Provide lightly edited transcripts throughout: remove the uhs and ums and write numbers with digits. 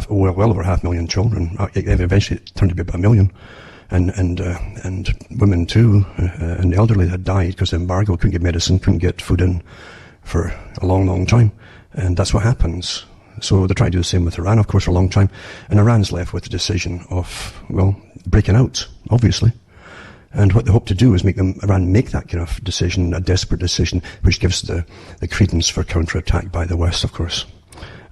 well over 500,000 children. Eventually it turned to be about 1 million. And women too, and the elderly had died because of embargo, couldn't get medicine, couldn't get food in for a long, long time. And that's what happens. So they tried to do the same with Iran, of course, for a long time. And Iran's left with the decision of, well, breaking out, obviously. And what they hope to do is make Iran make that kind of decision, a desperate decision, which gives the credence for counterattack by the West, of course.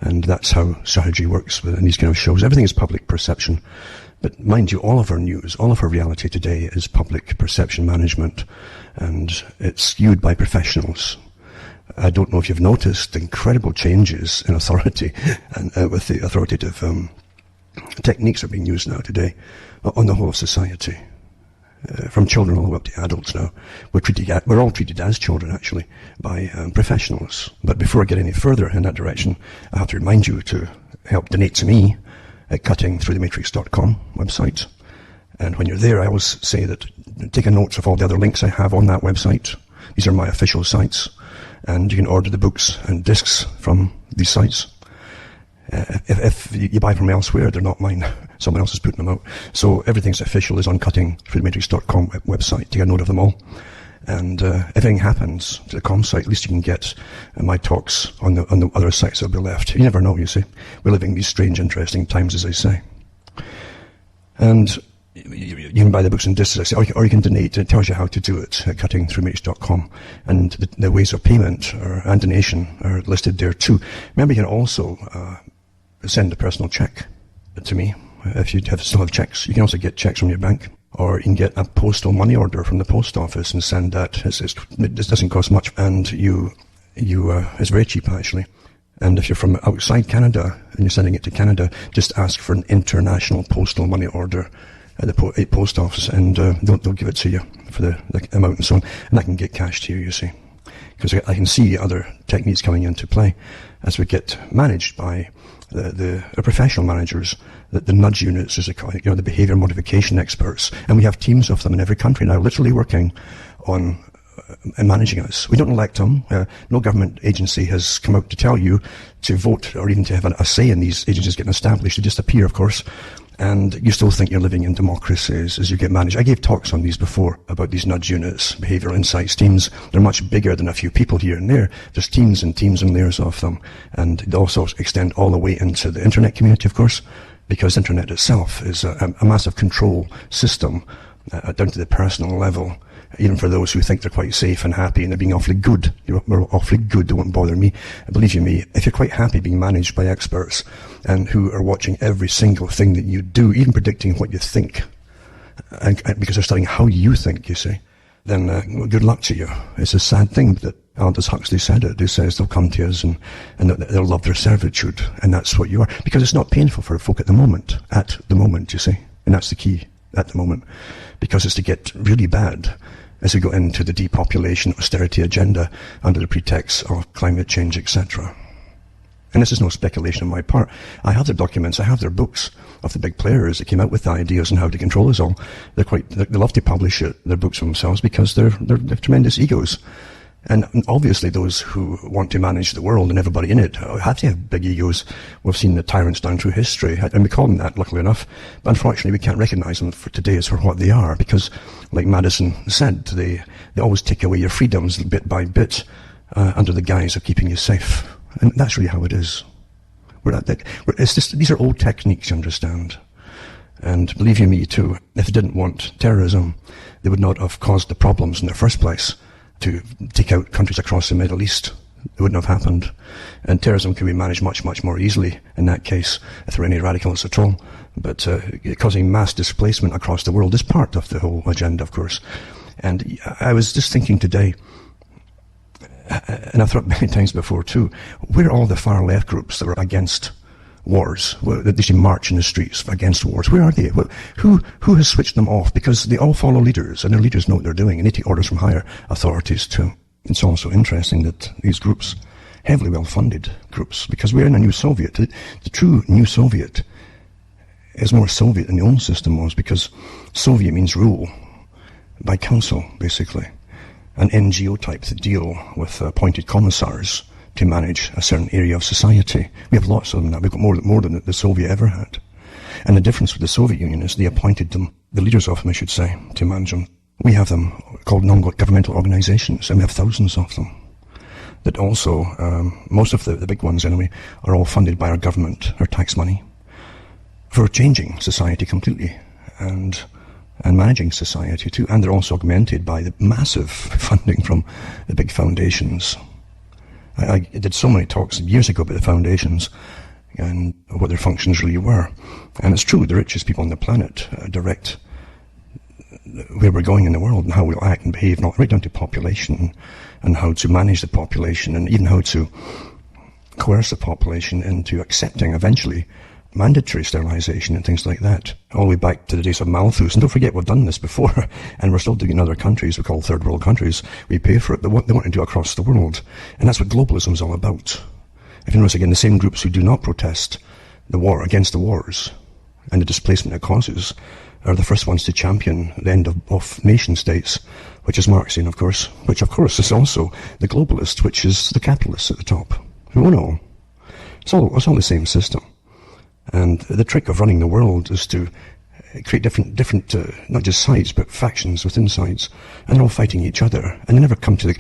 And that's how strategy works in these kind of shows. Everything is public perception. But mind you, all of our news, all of our reality today is public perception management. And it's skewed by professionals. I don't know if you've noticed the incredible changes in authority and with the authoritative techniques that are being used now today on the whole of society. From children all the way up to adults now. We're all treated as children, actually, by professionals. But before I get any further in that direction, I have to remind you to help donate to me at cuttingthroughthematrix.com website. And when you're there, I always say that take a note of all the other links I have on that website. These are my official sites. And you can order the books and discs from these sites. If you buy from elsewhere, they're not mine. Someone else is putting them out. So everything's official is on cuttingthroughthematrix.com website. Take a note of them all. And if anything happens to the com site, at least you can get my talks on the other sites that will be left. You never know, you see. We're living these strange, interesting times, as I say. And you can buy the books and discs, as I say, or you can donate. It tells you how to do it at cuttingthroughthematrix.com. And the ways of payment and donation are listed there too. Remember, you can also send a personal check to me if you still have checks. You can also get checks from your bank. Or you can get a postal money order from the post office and send that. It doesn't cost much, and it's very cheap, actually. And if you're from outside Canada and you're sending it to Canada, just ask for an international postal money order at the post office, and they'll give it to you for the amount and so on. And that can get cash to you see. Because I can see other techniques coming into play as we get managed by the professional managers, the nudge units, as they call it, the behavior modification experts. And we have teams of them in every country now, literally working on and managing us. We don't elect them. No government agency has come out to tell you to vote or even to have a say in these agencies getting established. They just appear, of course. And you still think you're living in democracy as you get managed. I gave talks on these before about these nudge units, behavioral insights teams. They're much bigger than a few people here and there. There's teams and teams and layers of them. And they also extend all the way into the internet community, of course, because internet itself is a massive control system down to the personal level. Even for those who think they're quite safe and happy and they're being awfully good. We're awfully good, they won't bother me. Believe you me, if you're quite happy being managed by experts and who are watching every single thing that you do, even predicting what you think, and because they're studying how you think, you see, then good luck to you. It's a sad thing that Aldous Huxley said it. He says they'll come to us and they'll love their servitude, and that's what you are. Because it's not painful for folk at the moment, you see. And that's the key, at the moment. Because it's to get really bad as we go into the depopulation austerity agenda under the pretext of climate change, etc. And this is no speculation on my part. I have their documents, I have their books of the big players that came out with the ideas on how to control us all. They love to publish their books for themselves because they have tremendous egos. And obviously those who want to manage the world and everybody in it have to have big egos. We've seen the tyrants down through history, and we call them that, luckily enough. But unfortunately, we can't recognize them for today as for what they are, because, like Madison said, they always take away your freedoms bit by bit under the guise of keeping you safe. And that's really how it is. These are old techniques, you understand. And believe you me, too, if they didn't want terrorism, they would not have caused the problems in the first place. To take out countries across the Middle East. It wouldn't have happened. And terrorism can be managed much, much more easily in that case, if there are any radicals at all. But causing mass displacement across the world is part of the whole agenda, of course. And I was just thinking today, and I've thought many times before too, where are all the far left groups that are against wars, that they should march in the streets against wars? Where are they? Who has switched them off? Because they all follow leaders, and their leaders know what they're doing, and they take orders from higher authorities too. It's also interesting that these groups, heavily well-funded groups, because we're in a new Soviet. The true new Soviet is more Soviet than the old system was, because Soviet means rule by council, basically. An NGO type to deal with appointed commissars to manage a certain area of society. We have lots of them now. We've got more than the Soviet ever had. And the difference with the Soviet Union is they appointed them, the leaders of them, I should say, to manage them. We have them called non-governmental organizations, and we have thousands of them. That also, most of the big ones anyway, are all funded by our government, our tax money, for changing society completely and managing society too. And they're also augmented by the massive funding from the big foundations. I did so many talks years ago about the foundations and what their functions really were. And it's true, the richest people on the planet direct where we're going in the world and how we'll act and behave, not right down to population and how to manage the population and even how to coerce the population into accepting eventually mandatory sterilization and things like that, all the way back to the days of Malthus. And don't forget, we've done this before, and we're still doing it in other countries we call third world countries. We pay for it, but they want to do it across the world. And that's what globalism is all about. If you notice, again, the same groups who do not protest the war against the wars and the displacement it causes are the first ones to champion the end of nation states, which is Marxian, of course, which of course is also the globalist, which is the capitalists at the top. We all know. It's all the same system. And the trick of running the world is to create different not just sides, but factions within sides. And they're all fighting each other. And they never come to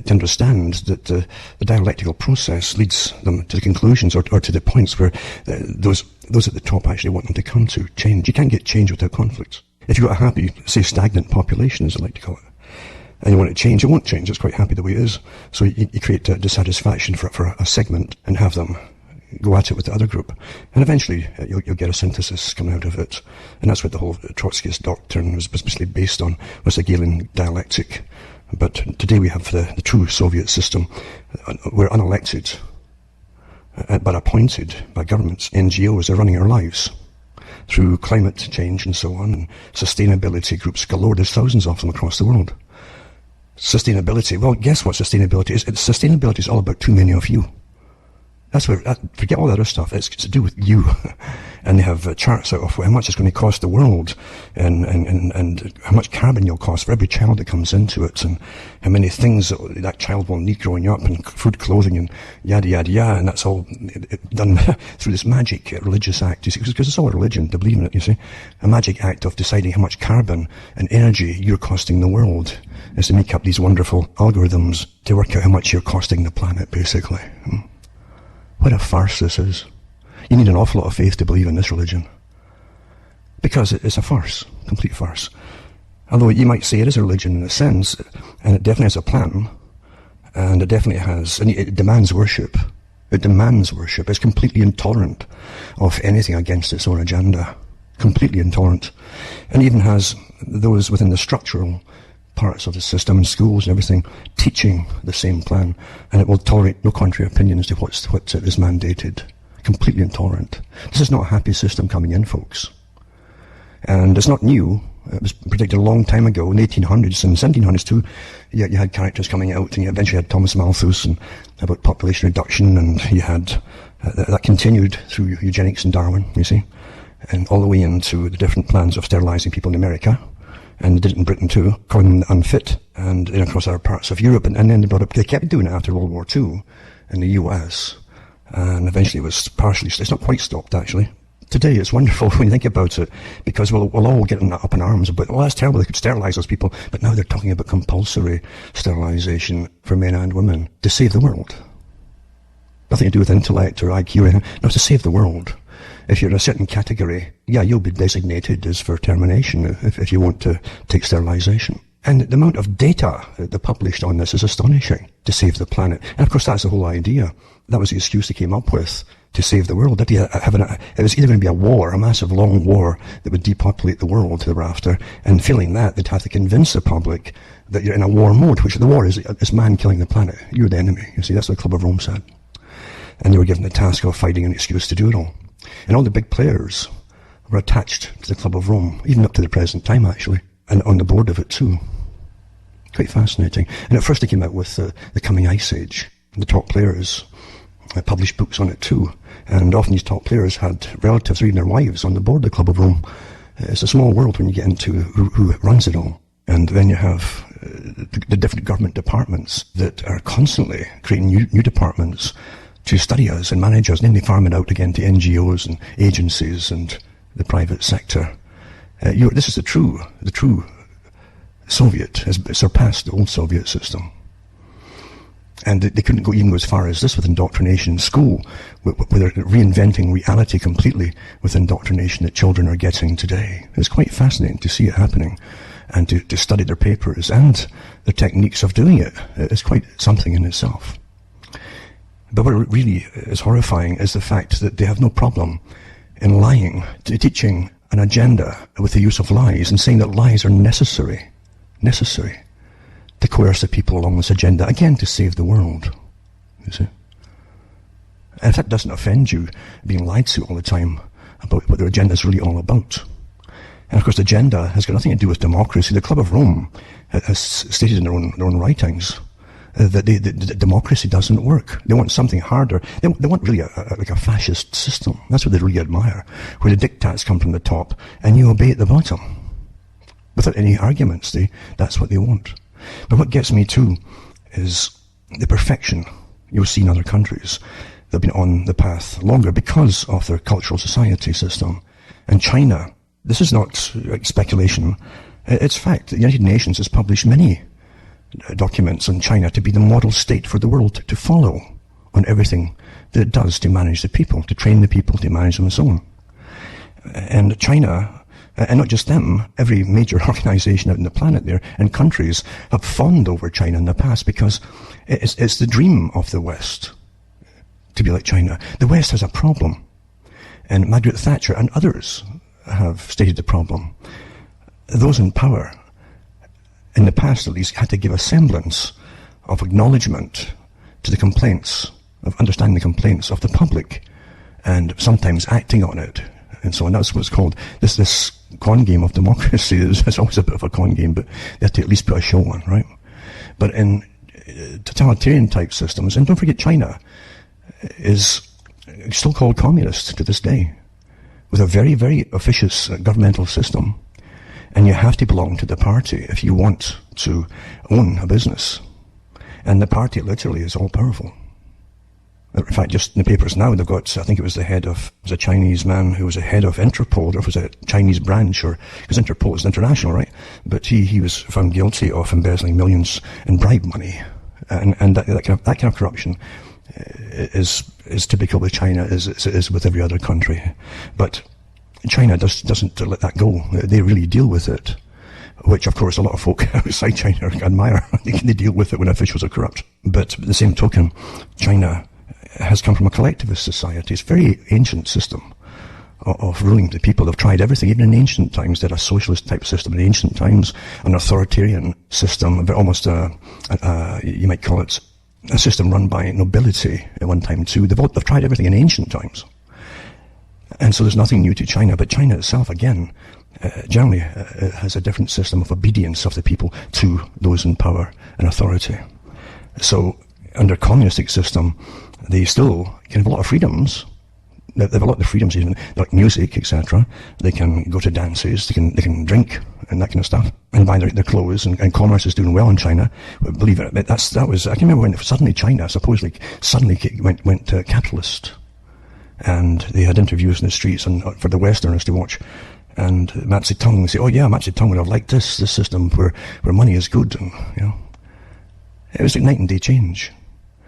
understand that the dialectical process leads them to the conclusions or to the points where those at the top actually want them to come to change. You can't get change without conflict. If you've got a happy, say, stagnant population, as I like to call it, and you want it to change, it won't change. It's quite happy the way it is. So you create dissatisfaction for a segment and have them go at it with the other group. And eventually you'll get a synthesis coming out of it. And that's what the whole Trotskyist doctrine was basically based on, was the Galen dialectic. But today we have the true Soviet system. We're unelected, but appointed by governments. NGOs are running our lives through climate change and so on, and sustainability groups galore. There's thousands of them across the world. Sustainability, well, guess what sustainability is? Sustainability is all about too many of you. That's where, forget all the other stuff, it's to do with you. And they have charts out of how much it's going to cost the world and how much carbon you'll cost for every child that comes into it, and how many things that child will need growing up, and food, clothing, and yada, yada, yada. And that's all done through this magic religious act, you see, because it's all a religion to believe in it, you see. A magic act of deciding how much carbon and energy you're costing the world is to make up these wonderful algorithms to work out how much you're costing the planet, basically. What a farce this is. You need an awful lot of faith to believe in this religion. Because it's a farce, complete farce. Although you might say it is a religion in a sense, and it definitely has a plan, and it definitely has, and it demands worship. It demands worship. It's completely intolerant of anything against its own agenda. Completely intolerant. And even has those within the structural parts of the system and schools and everything teaching the same plan, and it will tolerate no contrary opinion as to what is mandated. Completely intolerant. This is not a happy system coming in, folks. And it's not new. It was predicted a long time ago in the 1800s and 1700s too. You had characters coming out, and you eventually had Thomas Malthus and about population reduction, and you had that continued through eugenics and Darwin, you see, and all the way into the different plans of sterilizing people in America. And did it in Britain too, calling them unfit, and across other parts of Europe, and then they kept doing it after World War II in the US, and eventually it was partially, it's not quite stopped actually. Today it's wonderful when you think about it, because we'll all get up in arms about, well, that's terrible, they could sterilize those people, but now they're talking about compulsory sterilization for men and women to save the world. Nothing to do with intellect or IQ or anything, no, to save the world. If you're in a certain category, yeah, you'll be designated as for termination if you want to take sterilization. And the amount of data that published on this is astonishing, to save the planet. And of course that's the whole idea. That was the excuse they came up with, to save the world. It was either going to be a war, a massive long war that would depopulate the world to the rafter, and failing that, they'd have to convince the public that you're in a war mode, which the war is man killing the planet. You're the enemy. You see, that's what the Club of Rome said. And they were given the task of finding an excuse to do it all. And all the big players were attached to the Club of Rome, even up to the present time, actually, and on the board of it too. Quite fascinating. And at first they came out with the coming Ice Age. The top players published books on it too. And often these top players had relatives or even their wives on the board of the Club of Rome. It's a small world when you get into who runs it all. And then you have the different government departments that are constantly creating new departments to study us and manage us, and then they farm it out again to NGOs and agencies and the private sector. This is the true Soviet, has surpassed the old Soviet system. And they couldn't even go as far as this with indoctrination in school, where they're reinventing reality completely with indoctrination that children are getting today. It's quite fascinating to see it happening, and to study their papers and the techniques of doing it. It's quite something in itself. But what really is horrifying is the fact that they have no problem in lying, teaching an agenda with the use of lies, and saying that lies are necessary to coerce the people along this agenda, again, to save the world, you see. And if that doesn't offend you, being lied to all the time about what their agenda is really all about. And of course, the agenda has got nothing to do with democracy. The Club of Rome has stated in their own writings that democracy doesn't work. They want something harder. They want really like a fascist system. That's what they really admire, where the diktats come from the top and you obey at the bottom. Without any arguments, that's what they want. But what gets me too is the perfection you'll see in other countries that have been on the path longer because of their cultural society system. And China, this is not speculation, it's fact. The United Nations has published many documents on China to be the model state for the world to follow on everything that it does to manage the people, to train the people, to manage them and so on. And China, and not just them, every major organization out on the planet there, and countries have fawned over China in the past because it's the dream of the West to be like China. The West has a problem, and Margaret Thatcher and others have stated the problem. Those in power, in the past at least, had to give a semblance of acknowledgement to the complaints, of understanding the complaints of the public, and sometimes acting on it. And so on. That's what's called this con game of democracy. It's always a bit of a con game, but they have to at least put a show on, right? But in totalitarian type systems, and don't forget China is still called communist to this day, with a very, very officious governmental system. And you have to belong to the party if you want to own a business. And the party literally is all powerful. In fact, just in the papers now, they've got, I think it was it was a Chinese man who was the head of Interpol, or it was a Chinese branch, or, because Interpol is international, right? But he was found guilty of embezzling millions in bribe money. And that kind of corruption is typical with China, as it is with every other country. But China doesn't let that go. They really deal with it, which of course a lot of folk outside China admire. They deal with it when officials are corrupt. But by the same token, China has come from a collectivist society. It's a very ancient system of ruling the people. They've tried everything. Even in ancient times, they had a socialist type system. In ancient times, an authoritarian system, almost you might call it a system run by nobility at one time too. They've tried everything in ancient times. And so there's nothing new to China. But China itself, again, generally has a different system of obedience of the people to those in power and authority. So under communistic system, they still can have a lot of freedoms. They have a lot of freedoms, even like music, etc. They can go to dances, they can drink and that kind of stuff, and buy their clothes. And commerce is doing well in China. But believe it, that was. I can remember when suddenly China supposedly went capitalist, and they had interviews in the streets and for the Westerners to watch. And Mao Zedong would say, "Oh yeah, Mao Zedong would have liked this system where money is good." And it was like night and day change.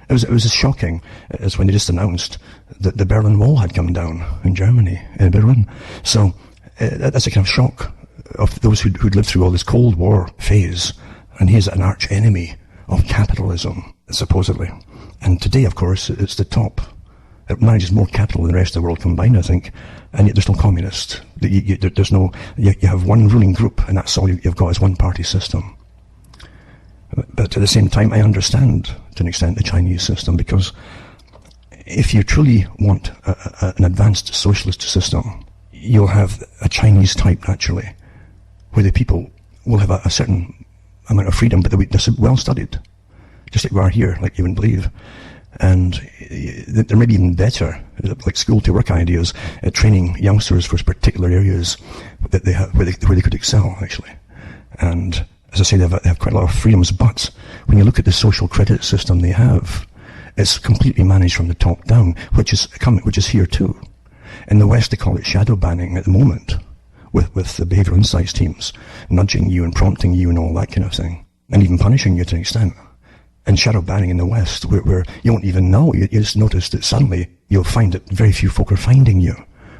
It was as shocking as when they just announced that the Berlin Wall had come down in Germany, in Berlin. So that's a kind of shock of those who'd lived through all this Cold War phase, and he's an arch enemy of capitalism, supposedly. And today, of course, it's the top. It manages more capital than the rest of the world combined, I think, and yet there's no communist. There's no. You have one ruling group, and that's all you've got is one party system. But at the same time, I understand, to an extent, the Chinese system, because if you truly want an advanced socialist system, you'll have a Chinese type, naturally, where the people will have a certain amount of freedom, but they're well studied, just like we are here, like you wouldn't believe. And they're maybe even better, like school-to-work ideas, at training youngsters for particular areas that they have, where they could excel, actually. And As I say, they have quite a lot of freedoms, but when you look at the social credit system they have, it's completely managed from the top down, which is here too. In the West, they call it shadow banning at the moment, with the behavioural insights teams nudging you and prompting you and all that kind of thing, and even punishing you to an extent. And shadow banning in the West, where you won't even know, you just notice that suddenly you'll find that very few folk are finding you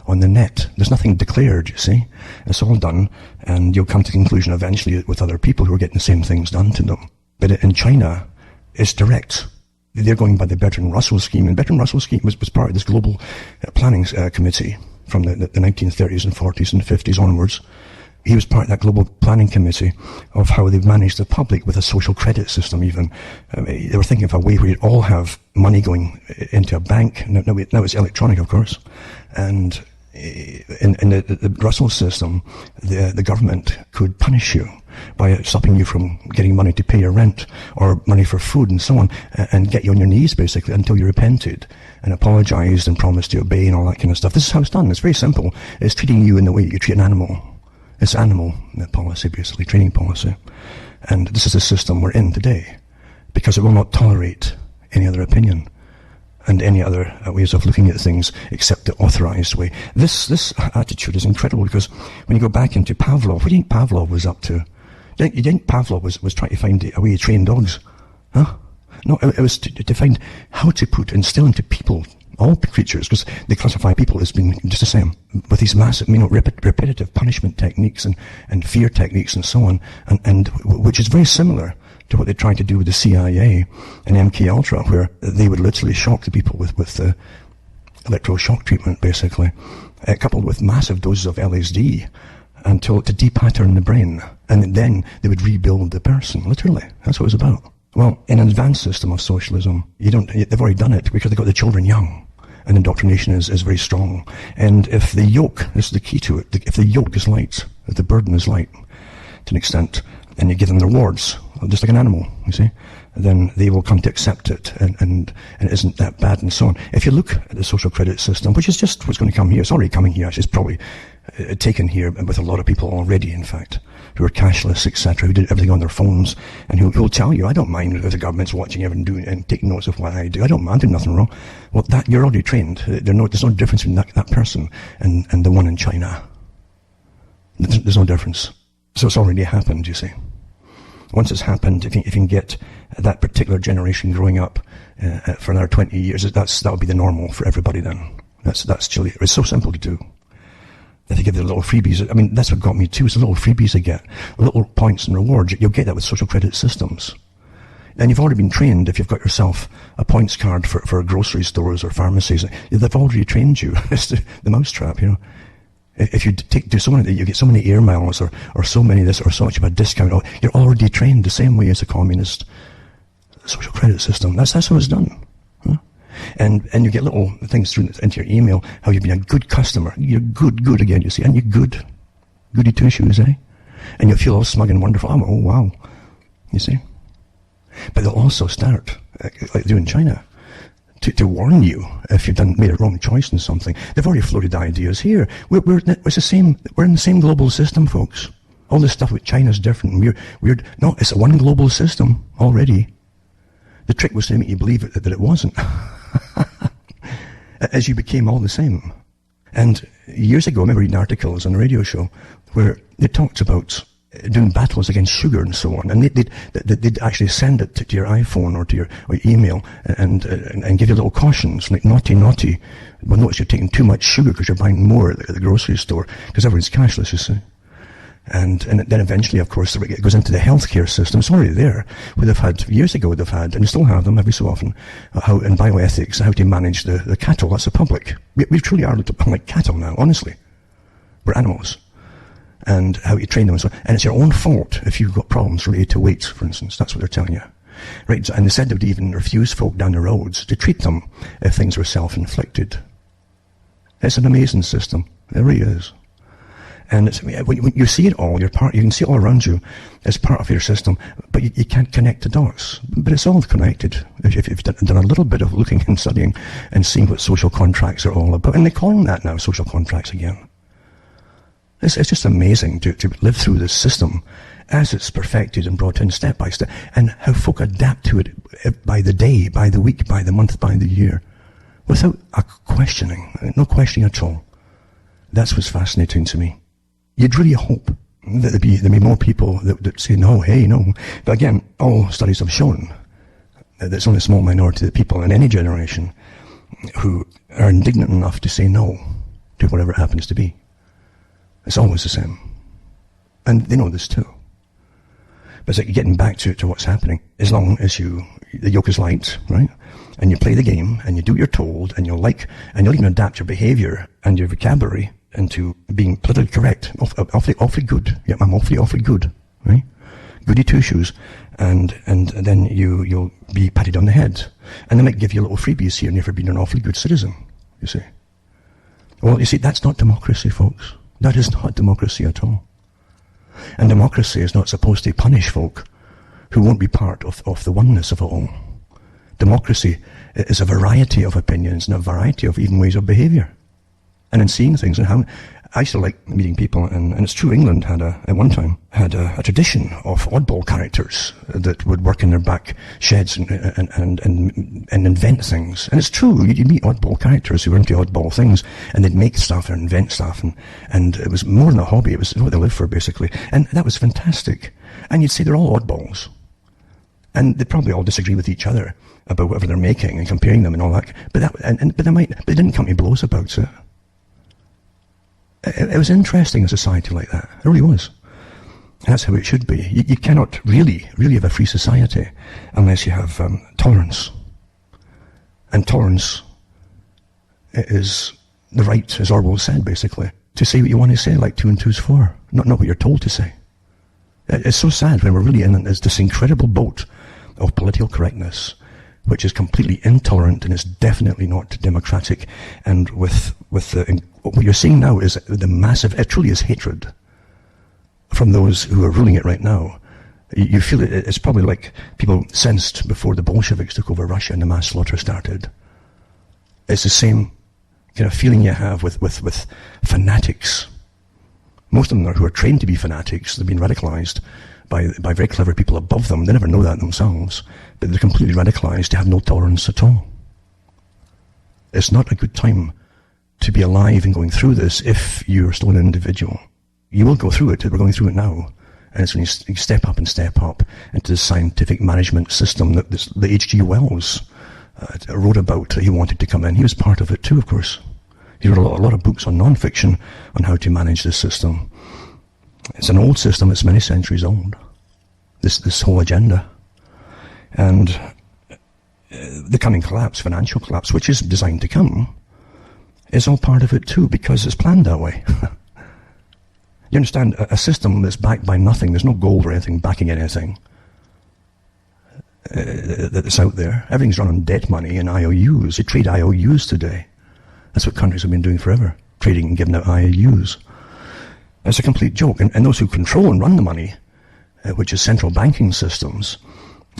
on the net. There's nothing declared, you see. It's all done, and you'll come to the conclusion eventually with other people who are getting the same things done to them. But in China, it's direct. They're going by the Bertrand-Russell scheme, and Bertrand-Russell scheme was part of this global planning committee from the 1930s and 40s and 50s onwards. He was part of that global planning committee of how they've managed the public with a social credit system even. They were thinking of a way where you'd all have money going into a bank. Now it's electronic, of course. And in the Russell system, the government could punish you by stopping you from getting money to pay your rent or money for food and so on, and get you on your knees basically until you repented and apologized and promised to obey and all that kind of stuff. This is how it's done. It's very simple. It's treating you in the way you treat an animal. It's animal policy, basically, training policy. And this is the system we're in today, because it will not tolerate any other opinion and any other ways of looking at things except the authorized way. This attitude is incredible, because when you go back into Pavlov, what do you think Pavlov was up to? You think Pavlov was trying to find a way to train dogs? Huh? No, it was to find how to instill into people, all creatures, because they classify people as being just the same, with these massive, repetitive punishment techniques and fear techniques and so on, and which is very similar to what they tried to do with the CIA and MK Ultra, where they would literally shock the people with the electroshock treatment, basically, coupled with massive doses of LSD until to depattern the brain, and then they would rebuild the person. Literally, that's what it was about. Well, in an advanced system of socialism, they've already done it because they've got the children young, and indoctrination is very strong. And if the yoke, this is the key to it, if the yoke is light, if the burden is light, to an extent, and you give them the rewards, just like an animal, you see, then they will come to accept it, and it isn't that bad and so on. If you look at the social credit system, which is just what's going to come here, it's already coming here, it's probably taken here with a lot of people already, in fact, who are cashless, etc., who did everything on their phones, and who will tell you, I don't mind if the government's watching everything and taking notes of what I do. I don't mind, I'm doing nothing wrong. Well, that you're already trained. There's no difference between that person and the one in China. There's no difference. So it's already happened, you see. Once it's happened, if you can get that particular generation growing up for another 20 years, that would be the normal for everybody then. That's chilly. It's so simple to do. If you give them little freebies, I mean, that's what got me too, is the little freebies they get, little points and rewards. You'll get that with social credit systems. And you've already been trained, if you've got yourself a points card for grocery stores or pharmacies, they've already trained you. It's the mousetrap, you know. If you do so many, you get so many air miles or so many this or so much of a discount, you're already trained the same way as a communist social credit system. That's how it's done. Huh? And you get little things through into your email, how you've been a good customer. You're good again, you see, and you're good. Goody two shoes, eh? And you feel all smug and wonderful. Oh, wow. You see? But they'll also start, like they do in China, to warn you if you've made a wrong choice in something. They've already floated ideas here. We're in the same global system, folks. All this stuff with China's different. No, it's a one global system already. The trick was to make you believe that it wasn't. As you became all the same. And years ago, I remember reading articles on a radio show where they talked about doing battles against sugar and so on, and they'd actually send it to your iPhone or to your email and give you little cautions like naughty. Well, notice you're taking too much sugar because you're buying more at the grocery store, because everyone's cashless, you see. And then eventually, of course, it goes into the healthcare system. It's already there. Years ago, they've had, and they still have them every so often, how in bioethics, how to manage the cattle. That's the public. We truly are like cattle now, honestly. We're animals. And how you train them and so on. And it's your own fault if you've got problems related to weight, for instance. That's what they're telling you. Right? And they said they would even refuse folk down the roads to treat them if things were self-inflicted. It's an amazing system. It really is. And when you see it all, you can see it all around you as part of your system, but you can't connect the dots. But it's all connected if you've done a little bit of looking and studying and seeing what social contracts are all about. And they call them that now, social contracts again. It's just amazing to live through this system as it's perfected and brought in step by step, and how folk adapt to it by the day, by the week, by the month, by the year, without a questioning, no questioning at all. That's what's fascinating to me. You'd really hope that there'd be more people that say, no, hey, no. But again, all studies have shown that there's only a small minority of people in any generation who are indignant enough to say no to whatever it happens to be. It's always the same. And they know this too. But it's like getting back to what's happening. As long as the yoke is light, right? And you play the game, and you do what you're told, and you'll even adapt your behavior and your vocabulary into being politically correct. Awfully good. Yeah, I'm awfully good, right? Goody two-shoes. And then you'll be patted on the head. And they might give you little freebies here and there for being an awfully good citizen, you see. Well, you see, that's not democracy, folks. That is not democracy at all. And democracy is not supposed to punish folk who won't be part of the oneness of it all. Democracy is a variety of opinions and a variety of even ways of behaviour. And in seeing things, and how I used to like meeting people, and it's true, England at one time had a tradition of oddball characters that would work in their back sheds and invent things. And it's true, you'd meet oddball characters who were into oddball things, and they'd make stuff and invent stuff, and it was more than a hobby, it was what they lived for, basically. And that was fantastic. And you'd say they're all oddballs. And they'd probably all disagree with each other about whatever they're making and comparing them and all that. But they didn't come to blows about it. It was interesting, a society like that. It really was. And that's how it should be. You cannot really have a free society unless you have tolerance. And tolerance is the right, as Orwell said, basically, to say what you want to say, like 2 and 2 is 4, not what you're told to say. It's so sad when we're really in this incredible boat of political correctness, which is completely intolerant and is definitely not democratic. And with what you're seeing now is the massive, it truly is hatred from those who are ruling it right now. You feel it's probably like people sensed before the Bolsheviks took over Russia and the mass slaughter started. It's the same kind of feeling you have with fanatics. Most of them who are trained to be fanatics, they've been radicalized by very clever people above them. They never know that themselves, but they're completely radicalized to have no tolerance at all. It's not a good time to be alive and going through this if you're still an individual. You will go through it. We're going through it now. And it's when you step up into the scientific management system that the H.G. Wells wrote about. He wanted to come in. He was part of it too, of course. He wrote a lot of books on non-fiction on how to manage this system. It's an old system. It's many centuries old. This whole agenda. And the coming collapse, financial collapse, which is designed to come, is all part of it too, because it's planned that way. You understand, a system that's backed by nothing, there's no gold or anything backing anything that's out there. Everything's run on debt money and IOUs. They trade IOUs today. That's what countries have been doing forever, trading and giving out IOUs. It's a complete joke. And those who control and run the money, which is central banking systems,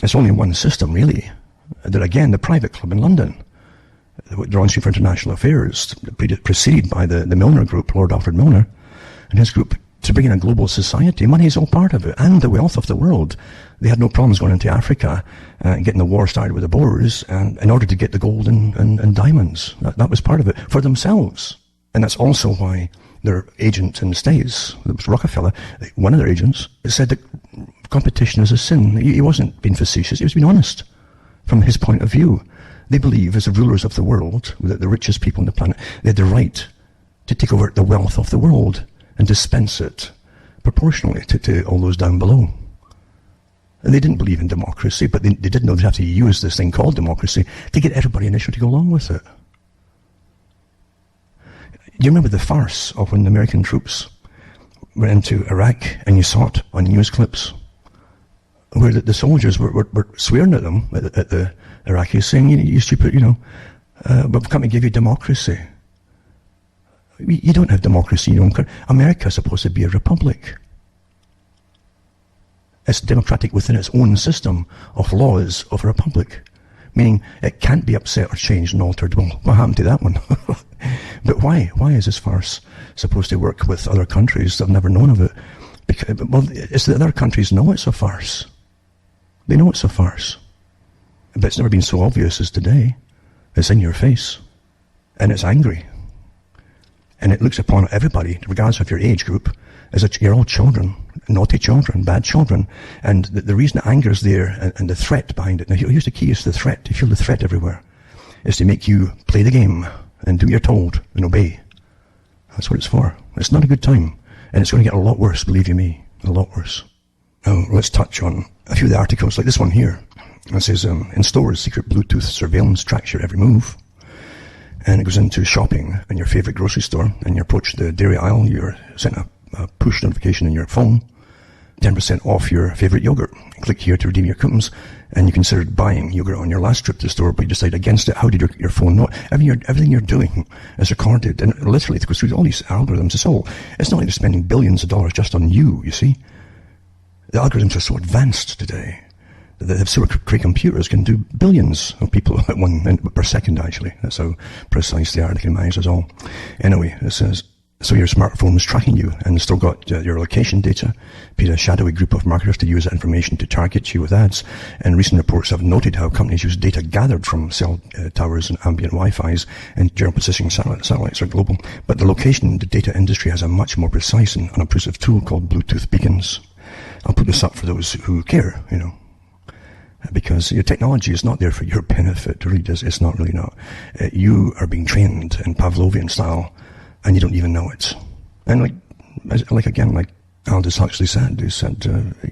it's only one system, really. That again, the private club in London, the Royal Institute for International Affairs, preceded by the Milner Group, Lord Alfred Milner, and his group, to bring in a global society. Money is all part of it, and the wealth of the world. They had no problems going into Africa and getting the war started with the Boers, and in order to get the gold and diamonds. That was part of it, for themselves. And that's also why their agent in the States, it was Rockefeller, one of their agents, said that competition is a sin. He wasn't being facetious, he was being honest. From his point of view, they believe, as the rulers of the world, the richest people on the planet, they had the right to take over the wealth of the world and dispense it proportionally to all those down below. And they didn't believe in democracy, but they did know they'd have to use this thing called democracy to get everybody initially to go along with it. Do you remember the farce of when the American troops went into Iraq, and you saw it on news clips, where the soldiers were swearing at them, at the Iraqis, saying, you stupid, we've come to give you democracy. You don't have democracy in your own country. America's supposed to be a republic. It's democratic within its own system of laws of a republic. Meaning, it can't be upset or changed and altered. Well, what happened to that one? But why? Why is this farce supposed to work with other countries that have never known of it? Because, well, it's that other countries know it's a farce. They know it's a farce. But it's never been so obvious as today. It's in your face. And it's angry. And it looks upon everybody, regardless of your age group, as that you're all children, naughty children, bad children. And the reason anger is there and the threat behind it. Now, here's the key, is the threat. You feel the threat everywhere. Is to make you play the game and do what you're told and obey. That's what it's for. It's not a good time. And it's going to get a lot worse, believe you me. A lot worse. Now, let's touch on a few of the articles, like this one here. It says, in stores, secret Bluetooth surveillance tracks your every move. And it goes into shopping in your favorite grocery store, and you approach the dairy aisle, you're sent a push notification on your phone, 10% off your favorite yogurt. Click here to redeem your coupons, and you considered buying yogurt on your last trip to the store, but you decide against it. How did your phone know? Everything you're doing is recorded, and literally it goes through all these algorithms. It's not like they're spending billions of dollars just on you see. The algorithms are so advanced today. The supercomputer computers can do billions of people at per second, actually. That's how precise they are. They can manage us all. Anyway, it says, so your smartphone was tracking you and still got your location data, paid a shadowy group of marketers to use that information to target you with ads. And recent reports have noted how companies use data gathered from cell towers and ambient Wi-Fi's and geopositioning satellites are global. But the location data industry has a much more precise and unobtrusive tool called Bluetooth beacons. I'll put this up for those who care, because your technology is not there for your benefit. It really does. It's not really not. You are being trained in Pavlovian style, and you don't even know it. And like Aldous Huxley said,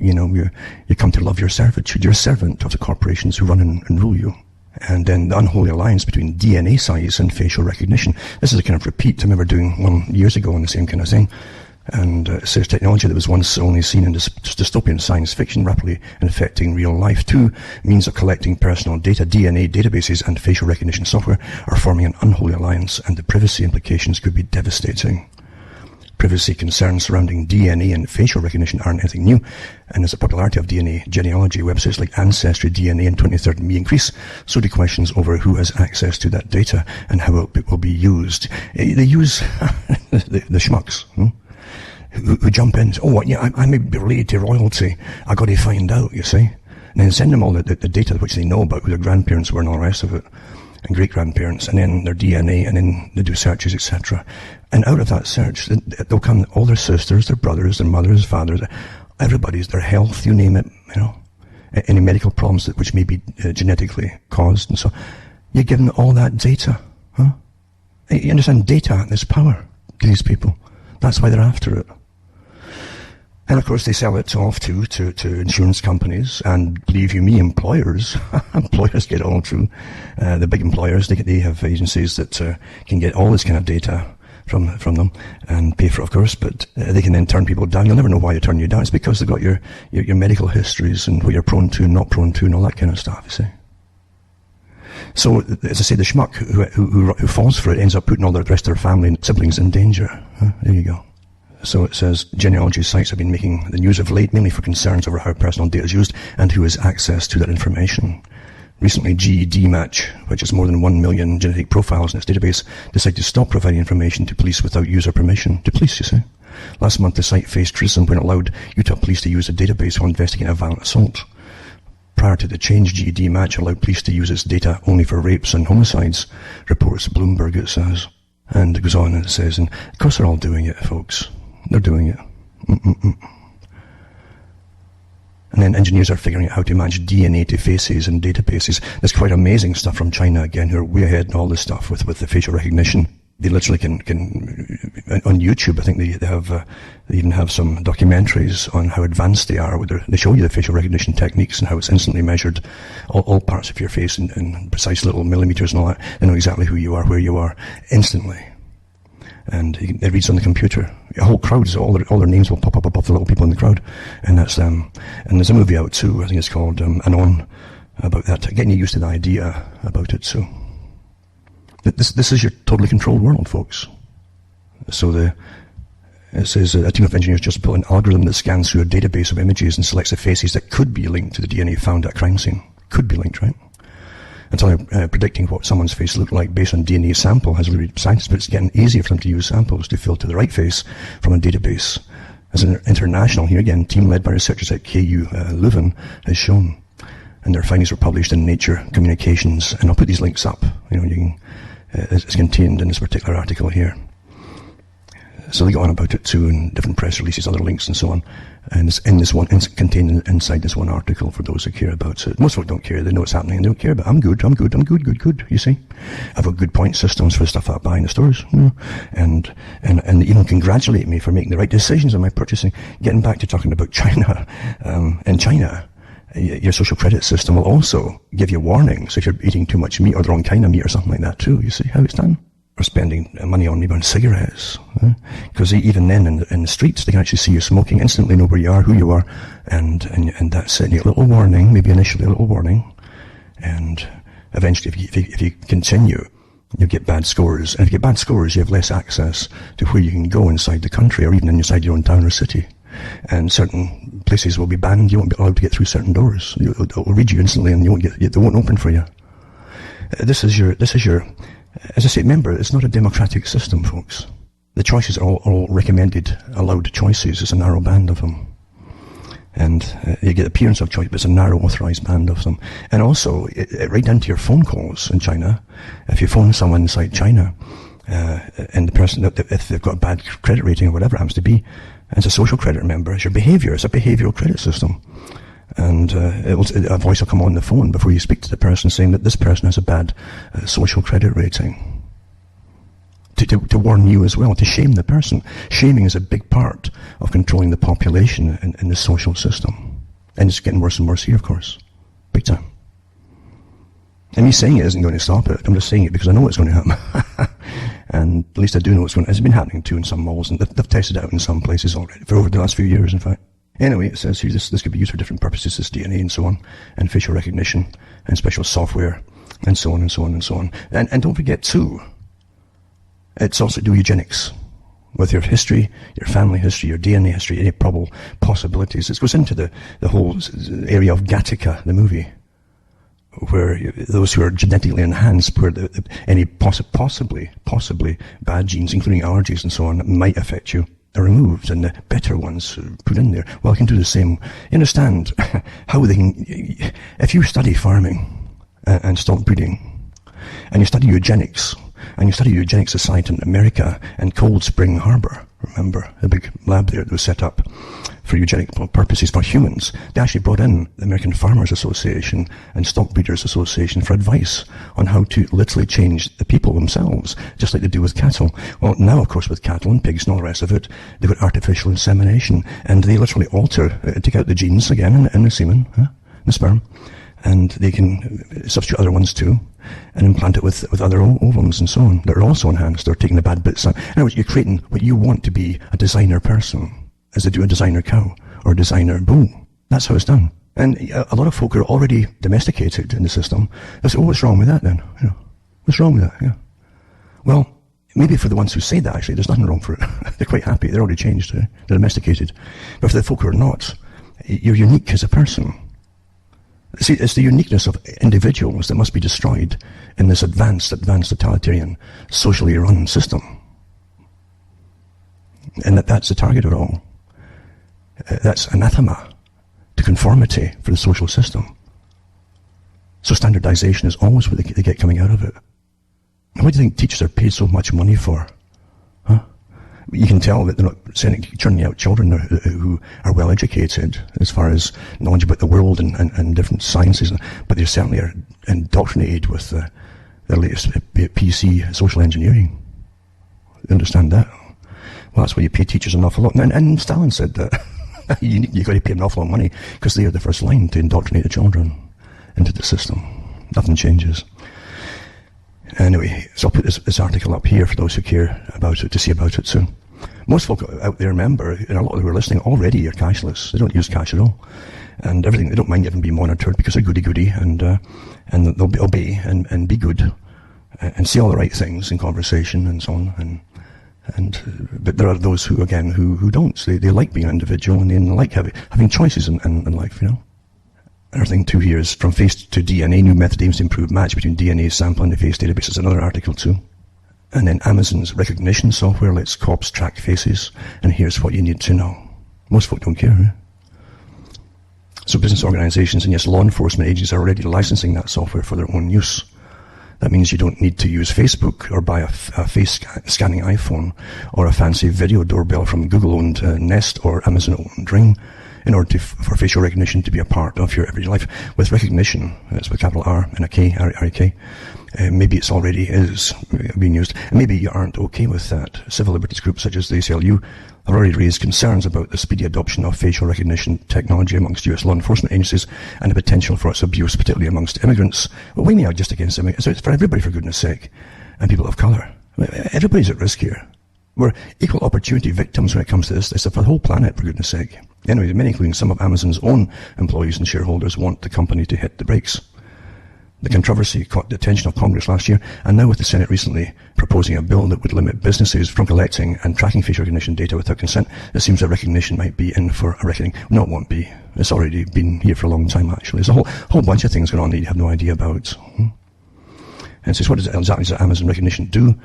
you come to love your servitude. You're a servant of the corporations who run and rule you. And then the unholy alliance between DNA size and facial recognition. This is a kind of repeat. I remember doing one years ago on the same kind of thing. And it says technology that was once only seen in dystopian science fiction rapidly infecting real life. Two means of collecting personal data, DNA databases and facial recognition software are forming an unholy alliance, and the privacy implications could be devastating. Privacy concerns surrounding DNA and facial recognition aren't anything new, and as the popularity of DNA genealogy websites like Ancestry, DNA and 23andMe increase, so do questions over who has access to that data and how it will be used. They use the schmucks, who jump in and say, I may be related to royalty. I got to find out, you see. And then send them all the data which they know about who their grandparents were and all the rest of it, and great-grandparents, and then their DNA, and then they do searches, etc. And out of that search, they'll come all their sisters, their brothers, their mothers, fathers, everybody's, their health, you name it, any medical problems which may be genetically caused, and so you're given all that data, huh? You understand, data is power to these people. That's why they're after it. And of course they sell it off to insurance companies, and believe you me, employers employers get it all through. The big employers, they have agencies that can get all this kind of data from them and pay for it, of course, but they can then turn people down. You'll never know why they turn you down. It's because they've got your medical histories and what you're prone to and not prone to and all that kind of stuff, you see. So, as I say, the schmuck who falls for it ends up putting all the rest of their family and siblings in danger. There you go. So it says, genealogy sites have been making the news of late, mainly for concerns over how personal data is used and who has access to that information. Recently, GED Match, which has more than 1 million genetic profiles in its database, decided to stop providing information to police without user permission. To police, you see. Last month, the site faced criticism when it allowed Utah police to use the database while investigating a violent assault. Prior to the change, GED Match allowed police to use its data only for rapes and homicides, reports Bloomberg, it says. And it goes on and it says, and of course they're all doing it, folks. They're doing it. And then engineers are figuring out how to match DNA to faces and databases. There's quite amazing stuff from China, again, who are way ahead in all this stuff with the facial recognition. They literally can on YouTube, I think they even have some documentaries on how advanced they are. They show you the facial recognition techniques and how it's instantly measured all parts of your face in precise little millimeters and all that. They know exactly who you are, where you are, instantly. And it reads on the computer. A whole crowd, all their names will pop up above the little people in the crowd. And that's them. And there's a movie out too, I think it's called Anon, about that, getting you used to the idea about it. So this is your totally controlled world, folks. So it says a team of engineers just built an algorithm that scans through a database of images and selects the faces that could be linked to the DNA found at a crime scene. Could be linked, right? until they're predicting what someone's face looked like based on DNA sample has really scientists, but it's getting easier for them to use samples to filter the right face from a database. As an international, here again, team led by researchers at KU Leuven has shown, and their findings were published in Nature Communications, and I'll put these links up. You can, it's contained in this particular article here. So they go on about it too in different press releases, other links and so on. And it's in this one, it's contained inside this one article for those who care about it. Most folk don't care, they know what's happening and they don't care, but I'm good, you see. I've got good point systems for the stuff I buy in the stores, and even congratulate me for making the right decisions in my purchasing. Getting back to talking about China, in China, your social credit system will also give you warnings if you're eating too much meat or the wrong kind of meat or something like that too. You see how it's done? Or spending money on maybe on cigarettes, because even then in the streets they can actually see you smoking, instantly know where you are, who you are, and that's it. You get a little warning, maybe initially a little warning, and eventually if you continue, you get bad scores. And if you get bad scores, you have less access to where you can go inside the country or even inside your own town or city. And certain places will be banned. You won't be allowed to get through certain doors. They'll read you instantly, and they won't open for you. This is your. As I say, remember, it's not a democratic system, folks. The choices are all recommended, allowed choices. It's a narrow band of them. And you get appearance of choice, but it's a narrow, authorized band of them. And also, right down to your phone calls in China, if you phone someone inside China, and the person, if they've got a bad credit rating or whatever it happens to be, as a social credit member, it's your behavior. It's a behavioral credit system. And a voice will come on the phone before you speak to the person saying that this person has a bad social credit rating. To warn you as well, to shame the person. Shaming is a big part of controlling the population in the social system. And it's getting worse and worse here, of course. Big time. And me saying it isn't going to stop it. I'm just saying it because I know it's going to happen. And at least I do know it's been happening too in some malls, and they've tested it out in some places already, for over the last few years, in fact. Anyway, it says here this could be used for different purposes, this DNA and so on, and facial recognition, and special software, and so on and so on and so on. And don't forget too, it's also to do eugenics. With your history, your family history, your DNA history, any probable possibilities. It goes into the whole area of Gattaca, the movie, where those who are genetically enhanced, where any possibly bad genes, including allergies and so on, might affect you, are removed, and the better ones put in there. Well, I can do the same. You understand how they can, if you study farming and stock breeding, and you study eugenics, and you study Eugenics Society in America and Cold Spring Harbor, remember, the big lab there that was set up for eugenic purposes for humans. They actually brought in the American Farmers Association and Stock Breeders Association for advice on how to literally change the people themselves, just like they do with cattle. Well, now, of course, with cattle and pigs and all the rest of it, they've got artificial insemination, and they literally take out the genes again in the semen, the sperm, and they can substitute other ones too, and implant it with other ovums and so on that are also enhanced. They're taking the bad bits out. In other words, you're creating what you want to be a designer person, as they do a designer cow or a designer bull. That's how it's done. And a lot of folk are already domesticated in the system. They say, oh, what's wrong with that then? What's wrong with that? Yeah. Well, maybe for the ones who say that, actually, there's nothing wrong for it. They're quite happy. They're already changed. They're domesticated. But for the folk who are not, you're unique as a person. See, it's the uniqueness of individuals that must be destroyed in this advanced totalitarian, socially run system. And that's the target of it all. That's anathema to conformity for the social system. So standardization is always what they get coming out of it. What do you think teachers are paid so much money for? Huh? You can tell that they're not churning out children who are well educated as far as knowledge about the world and different sciences, but they certainly are indoctrinated with the latest PC social engineering. You understand that? Well, that's why you pay teachers an awful lot. And Stalin said that you've got to pay an awful lot of money because they are the first line to indoctrinate the children into the system. Nothing changes. Anyway, so I'll put this article up here for those who care about it, to see about it soon. Most folk out there, remember, and a lot of who are listening already are cashless. They don't use cash at all. And everything, they don't mind even being monitored because they're goody-goody, and they'll obey and be good and say all the right things in conversation and so on. But there are those who, again, who don't. They like being an individual, and they like having choices in life, Another thing too here is from face to DNA, new method aims to improve match between DNA sample and the face database. Is another article too. And then Amazon's recognition software lets cops track faces. And here's what you need to know. Most folk don't care. So business organizations and yes, law enforcement agencies are already licensing that software for their own use. That means you don't need to use Facebook or buy a face scanning iPhone or a fancy video doorbell from Google-owned Nest or Amazon-owned Ring in order for facial recognition to be a part of your everyday life. With recognition, it's with capital R and a K, R-E-K, maybe it's already is being used. And maybe you aren't okay with that. Civil liberties groups such as the ACLU have already raised concerns about the speedy adoption of facial recognition technology amongst US law enforcement agencies and the potential for its abuse, particularly amongst immigrants. Well, we may not just against immigrants, it's for everybody, for goodness sake, and people of colour. Everybody's at risk here. We're equal opportunity victims when it comes to this. It's for the whole planet, for goodness sake. Anyway, many, including some of Amazon's own employees and shareholders, want the company to hit the brakes. The controversy caught the attention of Congress last year, and now with the Senate recently proposing a bill that would limit businesses from collecting and tracking facial recognition data without consent, it seems that recognition might be in for a reckoning. No, it won't be. It's already been here for a long time, actually. There's a whole bunch of things going on that you have no idea about. And it says, what exactly does Amazon recognition do?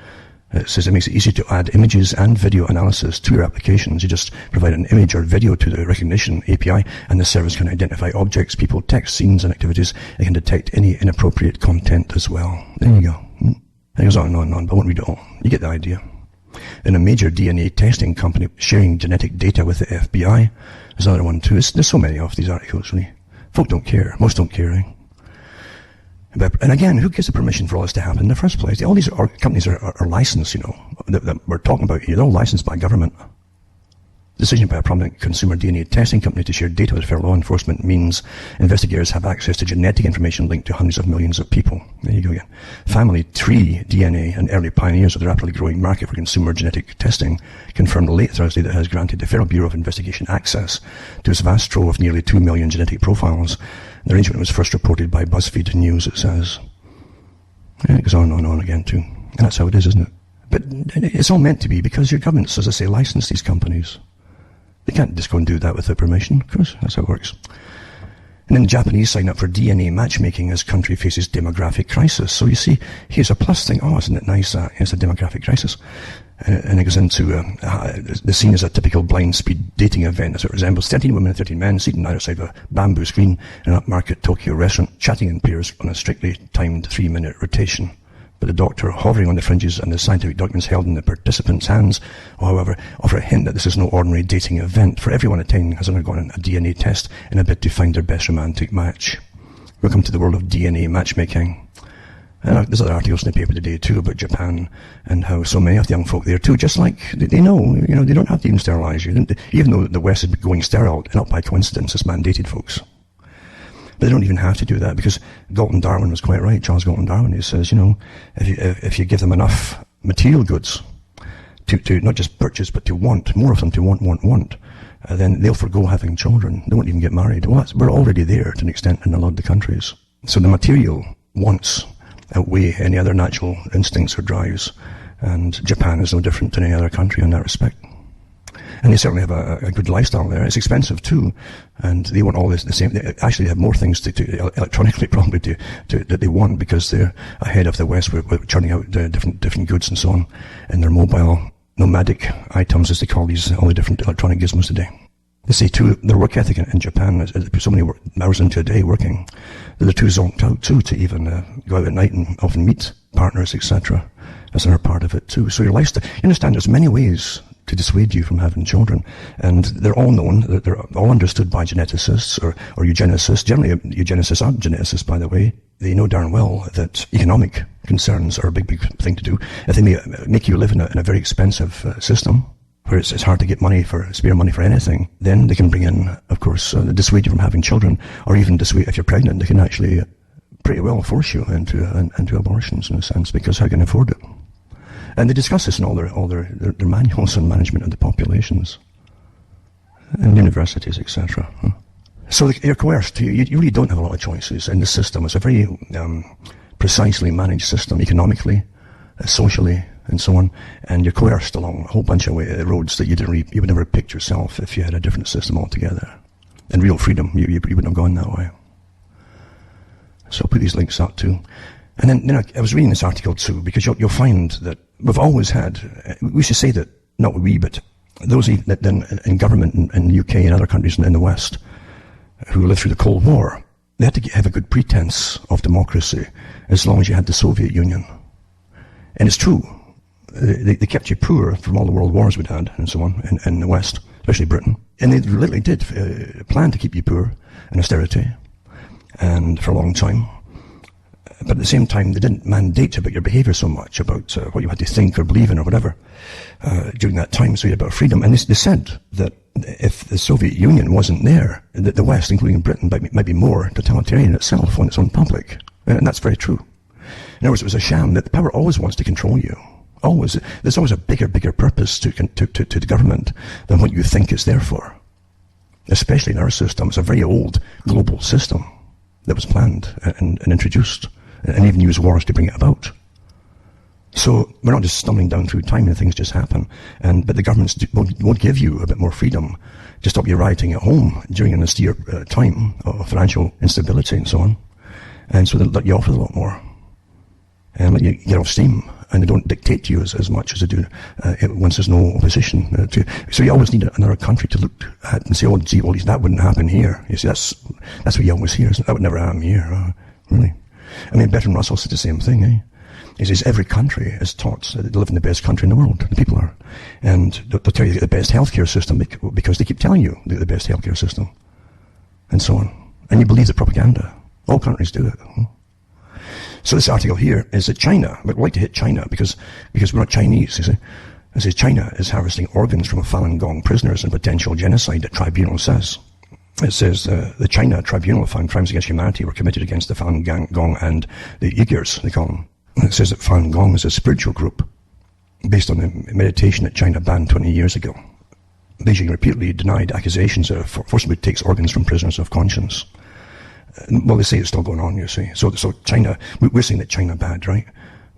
It says it makes it easy to add images and video analysis to your applications. You just provide an image or video to the recognition API, and the service can identify objects, people, text, scenes, and activities. It can detect any inappropriate content as well. There you go. And it goes on and on and on, but I won't read it all. You get the idea. In a major DNA testing company sharing genetic data with the FBI, there's another one too. There's so many of these articles, really. Folk don't care. Most don't care, eh? And again, who gives the permission for all this to happen in the first place? All these companies are licensed, that we're talking about here. They're all licensed by government. Decision by a prominent consumer DNA testing company to share data with federal law enforcement means investigators have access to genetic information linked to hundreds of millions of people. There you go again. Family Tree DNA, an early pioneers of the rapidly growing market for consumer genetic testing, confirmed late Thursday that it has granted the Federal Bureau of Investigation access to its vast trove of nearly 2 million genetic profiles. The arrangement was first reported by BuzzFeed News, it says. And it goes on and on again, too. And that's how it is, isn't it? But it's all meant to be because your governments, as I say, license these companies. They can't just go and do that without permission. Of course, that's how it works. And then the Japanese sign up for DNA matchmaking as country faces demographic crisis. So you see, here's a plus thing. Oh, isn't it nice that it's a demographic crisis? And it goes into the scene as a typical blind speed dating event as it resembles 13 women and 13 men seated on either side of a bamboo screen in an upmarket Tokyo restaurant, chatting in pairs on a strictly timed 3-minute rotation. But the doctor hovering on the fringes and the scientific documents held in the participants' hands, however, offer a hint that this is no ordinary dating event, for everyone attending has undergone a DNA test in a bid to find their best romantic match. Welcome to the world of DNA matchmaking. And there's other articles in the paper today too about Japan and how so many of the young folk there too, just like they know, they don't have to even sterilize you. Even though the West is going sterile, not by coincidence, it's mandated, folks. But they don't even have to do that because Galton Darwin was quite right, Charles Galton Darwin. He says, if you give them enough material goods to not just purchase but to want, more of them to want, then they'll forgo having children. They won't even get married. Well, we're already there to an extent in a lot of the countries. So the material wants outweigh any other natural instincts or drives, and Japan is no different than any other country in that respect. And they certainly have a good lifestyle there. It's expensive too, and they want all this the same. They actually have more things to electronically probably that they want because they're ahead of the West with churning out different goods and so on, and their mobile nomadic items, as they call these, all the different electronic gizmos today. They say too, their work ethic in Japan is so many hours into a day working that they're too zonked out too to even go out at night and often meet partners, etc. That's another part of it too. So your lifestyle, you understand, there's many ways to dissuade you from having children, and they're all known, they're all understood by geneticists or eugenicists. Generally, eugenicists are geneticists, by the way. They know darn well that economic concerns are a big thing to do. If they make you live in a very expensive system, where it's hard to get spare money for anything, then they can bring in, of course, dissuade you from having children, or even dissuade, if you're pregnant, they can actually pretty well force you into abortions in a sense, because how can they afford it? And they discuss this in all their manuals on management of the populations and universities, etc. So you're coerced. You really don't have a lot of choices in the system. It's a very precisely managed system, economically, socially, and so on, and you're coerced along a whole bunch of roads that you would never have picked yourself if you had a different system altogether. And real freedom, you wouldn't have gone that way. So I'll put these links up too. And then I was reading this article too, because you'll find that we've always had, we should say that, not we, but those that in government in the UK and other countries in the West who lived through the Cold War, they had to have a good pretense of democracy as long as you had the Soviet Union. And it's true. They kept you poor from all the world wars we'd had and so on in the West, especially Britain. And they literally did plan to keep you poor and austerity and for a long time. But at the same time, they didn't mandate about your behaviour so much, about what you had to think or believe in or whatever during that time, so you had a bit of freedom. And they said that if the Soviet Union wasn't there, that the West, including Britain, might be more totalitarian itself on its own public. And that's very true. In other words, it was a sham that the power always wants to control you. Always. There's always a bigger purpose to the government than what you think it's there for. Especially in our system. It's a very old global system that was planned and introduced, and even use wars to bring it about. So we're not just stumbling down through time and things just happen. But the governments won't give you a bit more freedom to stop you rioting at home during an austere time of financial instability and so on. And so they'll let you off with a lot more and let you get off steam. And they don't dictate to you as much as they do once there's no opposition. So you always need another country to look at and say, oh, gee, well, that wouldn't happen here. You see, that's what you always hear. That would never happen here. Really? I mean, Bertrand Russell said the same thing, eh? He says every country is taught that they live in the best country in the world. The people are. And they'll tell you they get the best healthcare system because they keep telling you they get the best healthcare system. And so on. And you believe the propaganda. All countries do it. So this article here is that China, but we'd like to hit China because we're not Chinese, you see. It says China is harvesting organs from Falun Gong prisoners in potential genocide, the tribunal says. It says the China tribunal found crimes against humanity were committed against the Falun Gong and the Uyghurs, they call them. It says that Falun Gong is a spiritual group based on the meditation that China banned 20 years ago. Beijing repeatedly denied accusations of forcibly takes organs from prisoners of conscience. Well, they say it's still going on, you see. So China, we're saying that China bad, right?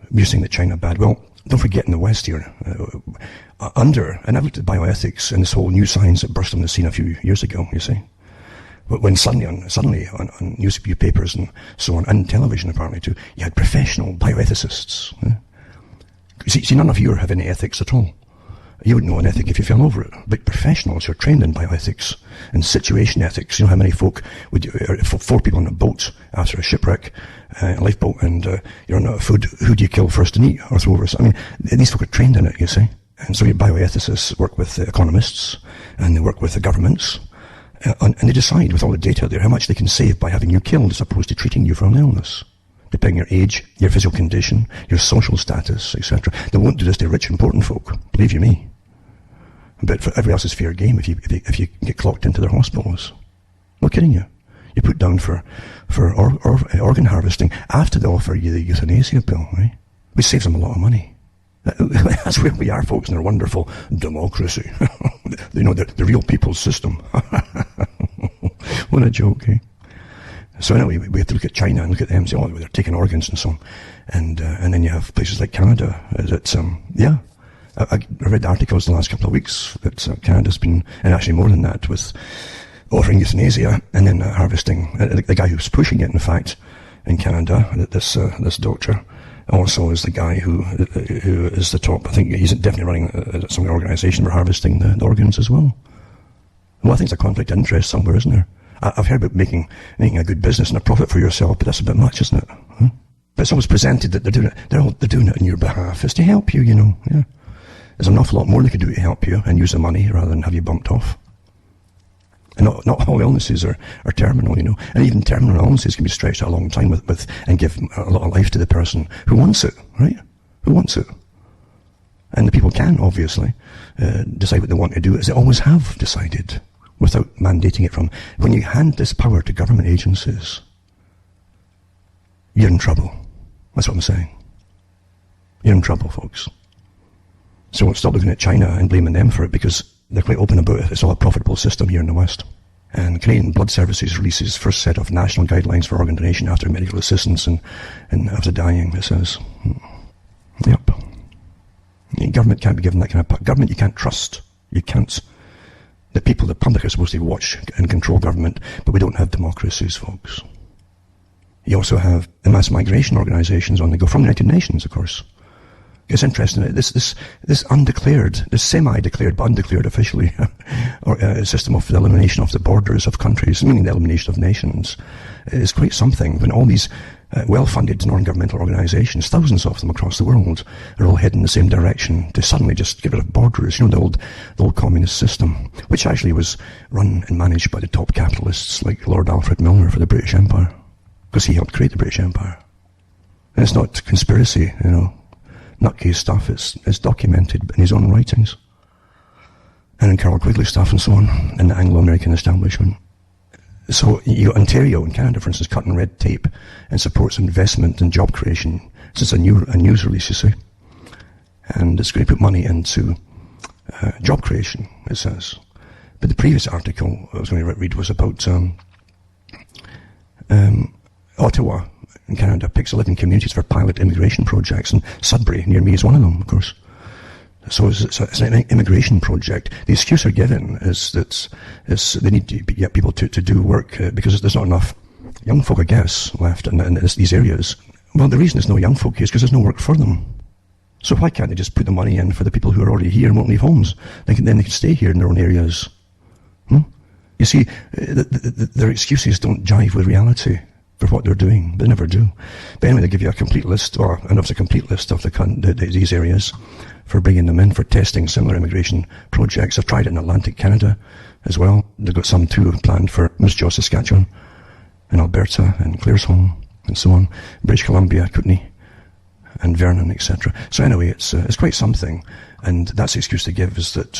We're saying that China bad. Well, don't forget in the West here, and I've looked at bioethics and this whole new science that burst on the scene a few years ago, you see. But when suddenly on newspapers and so on, and television apparently too, you had professional bioethicists. See, none of you have any ethics at all. You wouldn't know an ethic if you fell over it. But professionals who are trained in bioethics and situation ethics, you know how many folk would, 4 people on a boat after a shipwreck, a lifeboat, and you're on out of food, who do you kill first and eat or throw over? I mean, these folk are trained in it, you see. And so your bioethicists work with economists, and they work with the governments, and they decide with all the data there how much they can save by having you killed as opposed to treating you for an illness. Depending on your age, your physical condition, your social status, etc. They won't do this to rich, important folk, believe you me. But for everybody else is fair game if you get clocked into their hospitals. Not kidding you. You're put down for organ harvesting after they offer you the euthanasia bill, right? Which saves them a lot of money. That's where we are, folks, in our wonderful democracy. You know, the real people's system. What a joke, eh? So anyway, we have to look at China and look at them and say, oh, they're taking organs and so on. And then you have places like Canada that, yeah. I read articles the last couple of weeks that Canada's been, and actually more than that, with offering euthanasia and then harvesting. The guy who's pushing it, in fact, in Canada, this doctor, also is the guy who is the top. I think he's definitely running some organisation for harvesting the organs as well. Well, I think it's a conflict of interest somewhere, isn't there? I've heard about making a good business and a profit for yourself, but that's a bit much, isn't it? Huh? But it's always presented that they're doing it. They're doing it on your behalf. It's to help you, you know. Yeah. There's an awful lot more they could do to help you and use the money rather than have you bumped off. And not all illnesses are terminal, you know. And even terminal illnesses can be stretched out a long time with and give a lot of life to the person who wants it, right? Who wants it? And the people can, obviously, decide what they want to do, as they always have decided, without mandating it from. When you hand this power to government agencies, you're in trouble. That's what I'm saying. You're in trouble, folks. So stop looking at China and blaming them for it, because they're quite open about it. It's all a profitable system here in the West. And Canadian Blood Services releases first set of national guidelines for organ donation after medical assistance and after dying, it says. Yep. Government can't be given that kind of government you can't trust. You can't. The people, the public, are supposed to watch and control government, but we don't have democracies, folks. You also have the mass migration organizations on the go from the United Nations, of course. It's interesting. This undeclared, this semi-declared but undeclared officially, system of the elimination of the borders of countries, meaning the elimination of nations, is quite something. When all these well-funded non-governmental organizations, thousands of them across the world, are all heading in the same direction to suddenly just get rid of borders. You know, the old communist system, which actually was run and managed by the top capitalists like Lord Alfred Milner for the British Empire, because he helped create the British Empire. And it's not conspiracy, you know, nutcase stuff. It's documented in his own writings, and in Carroll Quigley stuff and so on, in the Anglo-American establishment. So you got Ontario in Canada, for instance, cutting red tape and supports investment and job creation. So it's a news release, you see. And it's going to put money into job creation, it says. But the previous article I was going to read was about Ottawa in Canada picks 11 communities for pilot immigration projects, and Sudbury, near me, is one of them, of course. So it's an immigration project. The excuse they're given is that they need to get people to do work because there's not enough young folk, I guess, left in these areas. Well, the reason there's no young folk is because there's no work for them. So why can't they just put the money in for the people who are already here and won't leave homes? Then they can stay here in their own areas. You see, their excuses don't jive with reality for what they're doing. They never do. But anyway, they give you a complete list, and it's a complete list of these areas for bringing them in for testing similar immigration projects. I've tried it in Atlantic Canada as well. They've got some too planned for Moose Jaw, Saskatchewan, and Alberta, and Claresholm, and so on. British Columbia, Kootenay, and Vernon, etc. So anyway, it's quite something. And that's the excuse they give, is that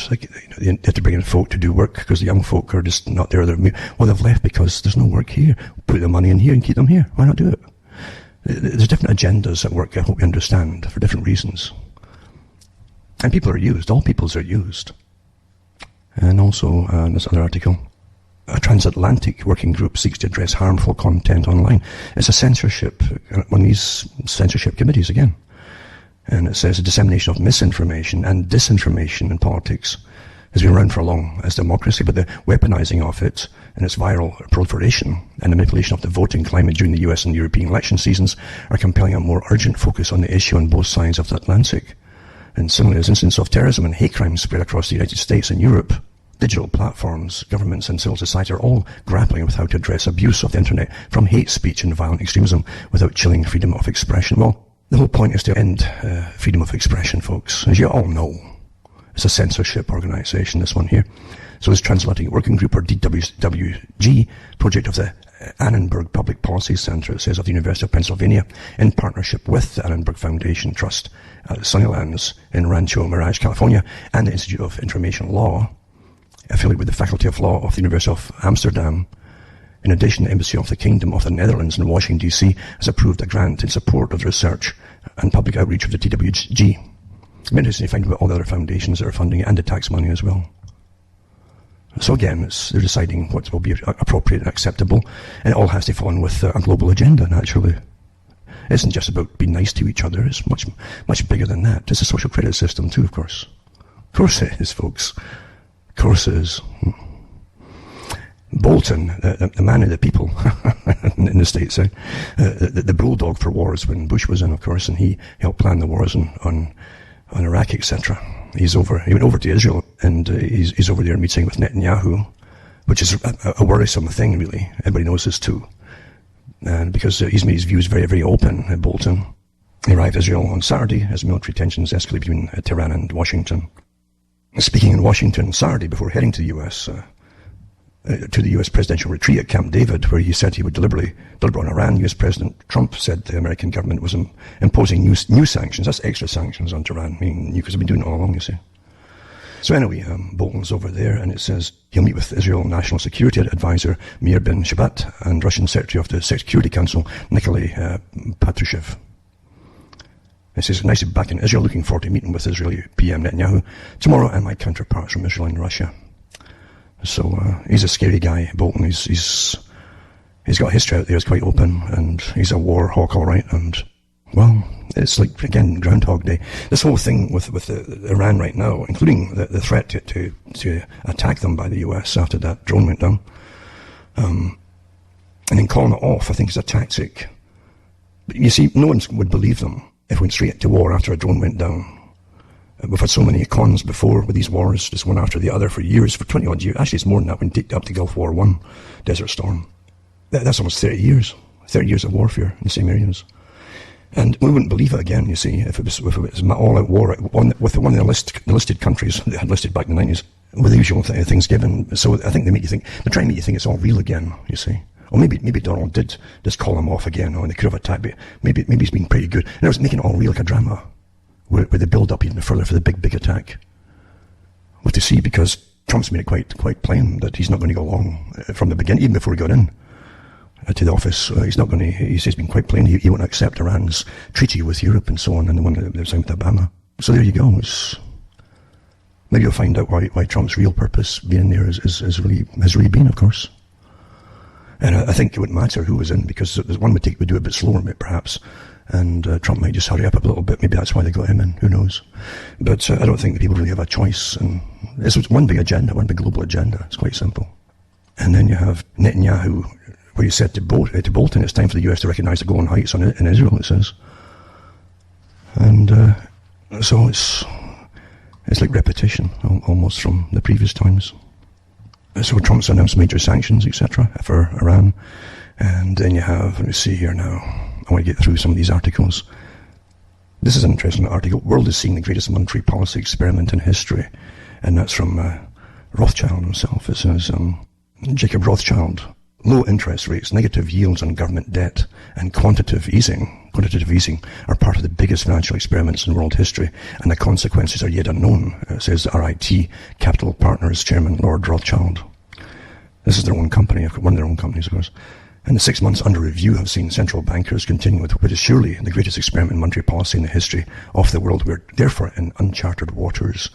they have to bring in folk to do work because the young folk are just not there. They've left because there's no work here. Put the money in here and keep them here. Why not do it? There's different agendas at work, I hope you understand, for different reasons. And people are used. All peoples are used. And also, this other article, a transatlantic working group seeks to address harmful content online. It's a censorship, one of these censorship committees again. And it says the dissemination of misinformation and disinformation in politics has been around for long as democracy, but the weaponizing of it and its viral proliferation and the manipulation of the voting climate during the US and European election seasons are compelling a more urgent focus on the issue on both sides of the Atlantic. And similarly, as incidents of terrorism and hate crimes spread across the United States and Europe, digital platforms, governments and civil society are all grappling with how to address abuse of the internet, from hate speech and violent extremism, without chilling freedom of expression. Well, the whole point is to end freedom of expression, folks. As you all know, it's a censorship organization, this one here. So this Transatlantic Working Group, or DWG, project of the Annenberg Public Policy Center, it says, of the University of Pennsylvania, in partnership with the Annenberg Foundation Trust at Sunnylands in Rancho Mirage, California, and the Institute of Information Law, affiliated with the Faculty of Law of the University of Amsterdam. In addition, the Embassy of the Kingdom of the Netherlands in Washington, D.C. has approved a grant in support of the research and public outreach of the DWG. It's interesting to find out all the other foundations that are funding it, and the tax money as well. So again, they're deciding what will be appropriate and acceptable, and it all has to fall in with a global agenda, naturally. It isn't just about being nice to each other. It's much, much bigger than that. It's a social credit system too, of course. Of course it is, folks. Of course it is. Bolton, the man of the people in the States, the bulldog for wars when Bush was in, of course, and he helped plan the wars on Iraq, etc. He went over to Israel, and he's over there meeting with Netanyahu, which is a worrisome thing, really. Everybody knows this too. And because he's made his views very, very open at Bolton. He arrived in Israel on Saturday as military tensions escalate between Tehran and Washington. Speaking in Washington Saturday before heading to the US, to the US presidential retreat at Camp David, where he said he would deliver on Iran, US President Trump said the American government was imposing new sanctions. That's extra sanctions on Tehran, because they've been doing it all along, you see. So anyway, Bolton's over there, and it says he'll meet with Israel National Security Advisor Meir Ben Shabbat and Russian Secretary of the Security Council Nikolai Patrushev. It says, nice to be back in Israel, looking forward to meeting with Israeli PM Netanyahu tomorrow and my counterparts from Israel and Russia. So he's a scary guy, Bolton. He's got history out there. It's quite open, and he's a war hawk, all right. And well, it's like, again, Groundhog Day. This whole thing with Iran right now, including the threat to attack them by the US after that drone went down. And then calling it off, I think, is a tactic. But you see, no one would believe them if we went straight to war after a drone went down. We've had so many cons before with these wars, just one after the other for years, for 20 odd years. Actually, it's more than that when you take up to Gulf War I, Desert Storm. That's almost 30 years. 30 years of warfare in the same areas. And we wouldn't believe it again, you see, if it was an all-out war with one of the listed countries that had listed back in the 90s, with the usual things given. So I think they're trying to make you think it's all real again, you see. Or maybe Donald did just call him off again, or they could have attacked, but maybe he's been pretty good. And it was making it all real like a drama, where they build up even further for the big attack. What to see, because Trump's made it quite plain that he's not going to go along from the beginning, even before he got in to the office. He's not going to, he's been quite plain, he won't accept Iran's treaty with Europe and so on, and the one that was signed with Obama. So there you go. Maybe you'll find out why Trump's real purpose being there has really been, of course. And I think it wouldn't matter who was in, because one would do it a bit slower, perhaps, and Trump might just hurry up a little bit. Maybe that's why they got him in, who knows. But I don't think the people really have a choice, and it's one big agenda, one big global agenda. It's quite simple. And then you have Netanyahu, where he said to Bolton, it's time for the US to recognise the Golan Heights in Israel, it says. And so it's like repetition, almost, from the previous times. So Trump's announced major sanctions, etc., for Iran. And then you have, let me see here now, I want to get through some of these articles. This is an interesting article. World is seeing the greatest monetary policy experiment in history. And that's from Rothschild himself. It says, Jacob Rothschild, low interest rates, negative yields on government debt, and quantitative easing are part of the biggest financial experiments in world history, and the consequences are yet unknown, says RIT Capital Partners Chairman Lord Rothschild. This is their own company, one of their own companies, of course. And the 6 months under review have seen central bankers continue with what is surely the greatest experiment in monetary policy in the history of the world. We're therefore in uncharted waters.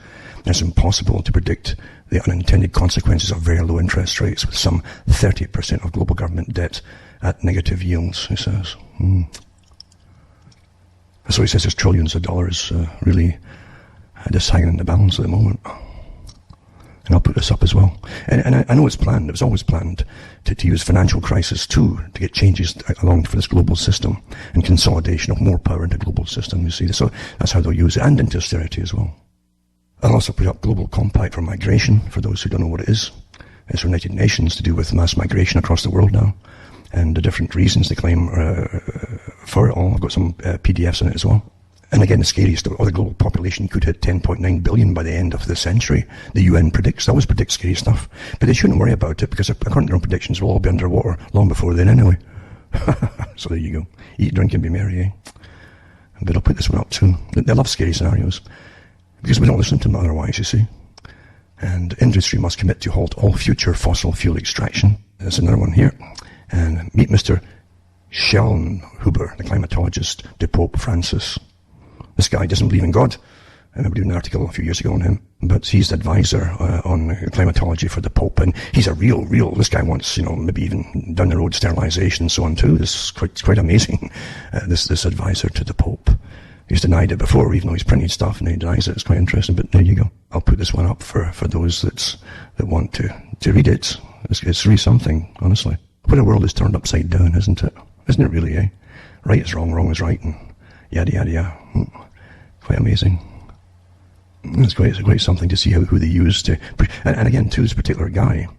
It's impossible to predict the unintended consequences of very low interest rates, with some 30% of global government debt at negative yields, he says. So he says there's trillions of dollars really just hanging in the balance at the moment. And I'll put this up as well. And I know it's planned. It was always planned to use financial crisis too to get changes along for this global system and consolidation of more power into the global system, you see. So that's how they'll use it, and into austerity as well. I'll also put up Global Compact for Migration, for those who don't know what it is. It's the United Nations to do with mass migration across the world now, and the different reasons they claim for it all. I've got some PDFs on it as well. And again, the scariest, the global population could hit 10.9 billion by the end of the century. The UN predicts, they always predict scary stuff. But they shouldn't worry about it, because according to their own predictions, we'll all be underwater long before then anyway. So there you go. Eat, drink, and be merry, eh? But I'll put this one up too. They love scary scenarios, because we don't listen to them otherwise, you see. And industry must commit to halt all future fossil fuel extraction. There's another one here. And meet Mr. Schellnhuber, the climatologist to Pope Francis. This guy doesn't believe in God. I remember doing an article a few years ago on him, but he's the advisor on climatology for the Pope, and he's a real, this guy wants, maybe even down the road sterilization and so on too. This is quite amazing, this advisor to the Pope. He's denied it before, even though he's printed stuff, and he denies it. It's quite interesting, but there you go. I'll put this one up for those that want to read it. It's really something, honestly. What a world is turned upside down, isn't it? Isn't it really, eh? Right is wrong, wrong is right, and yada, yada, yada. Quite amazing. It's quite something to see who they use to... And again, too, this particular guy,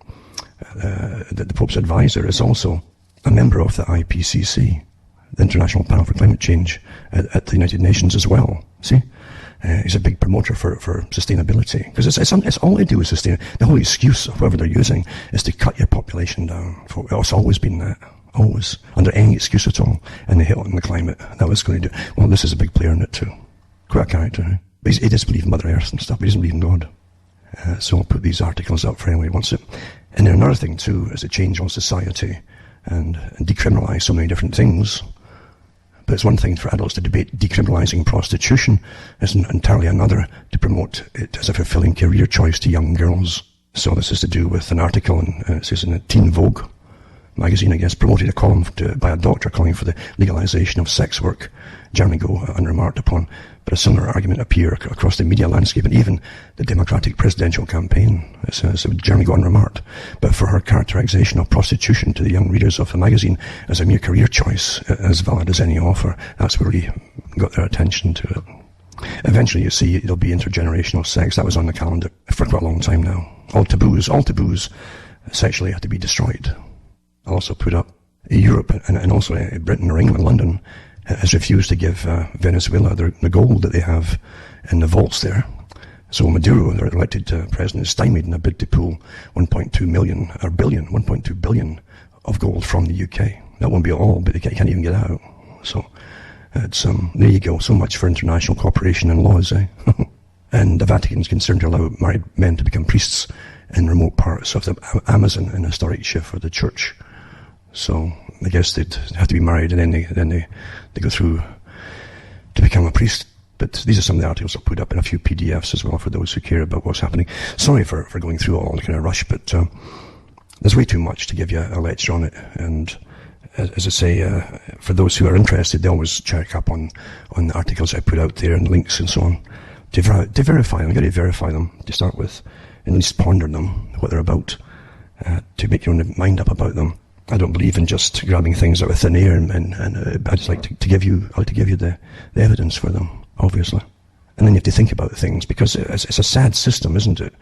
the Pope's advisor, is also a member of the IPCC, the International Panel for Climate Change, at the United Nations as well. See? He's a big promoter for sustainability, because it's all they do is sustain. The whole excuse of whoever they're using is to cut your population down. It's always been that. Always. Under any excuse at all. And they hit on the climate. That was going to do... Well, this is a big player in it too. Quite a character, eh? But he does believe in Mother Earth and stuff, but he doesn't believe in God. So I'll put these articles up for anyone who wants it. And then another thing too is to change on society and decriminalise so many different things. But it's one thing for adults to debate decriminalising prostitution. It's entirely another to promote it as a fulfilling career choice to young girls. So this is to do with an article, it says in Teen Vogue, magazine, I guess, promoted a column by a doctor calling for the legalization of sex work. Generally go unremarked upon, but a similar argument appear across the media landscape and even the Democratic presidential campaign. So it would generally go unremarked. But for her characterization of prostitution to the young readers of the magazine as a mere career choice, as valid as any offer, that's what really got their attention to it. Eventually, you see, there'll be intergenerational sex. That was on the calendar for quite a long time now. All taboos sexually had to be destroyed. I'll also put up Europe and also Britain or England, London, has refused to give Venezuela the gold that they have in the vaults there. So Maduro, their elected president, is stymied in a bid to pull 1.2 billion of gold from the UK. That won't be all, but they can't even get out. So it's there you go. So much for international cooperation and laws, eh? And the Vatican is concerned to allow married men to become priests in remote parts of the Amazon in historic Shift for the church. So I guess they'd have to be married and then they go through to become a priest. But these are some of the articles I'll put up in a few PDFs as well for those who care about what's happening. Sorry for going through it all in a kind of rush, but there's way too much to give you a lecture on it. And as I say, for those who are interested, they always check up on the articles I put out there and links and so on to verify them. You've got to verify them to start with, at least ponder them, what they're about, to make your own mind up about them. I don't believe in just grabbing things out of thin air, and I just like to give you the evidence for them, obviously. And then you have to think about things, because it's a sad system, isn't it?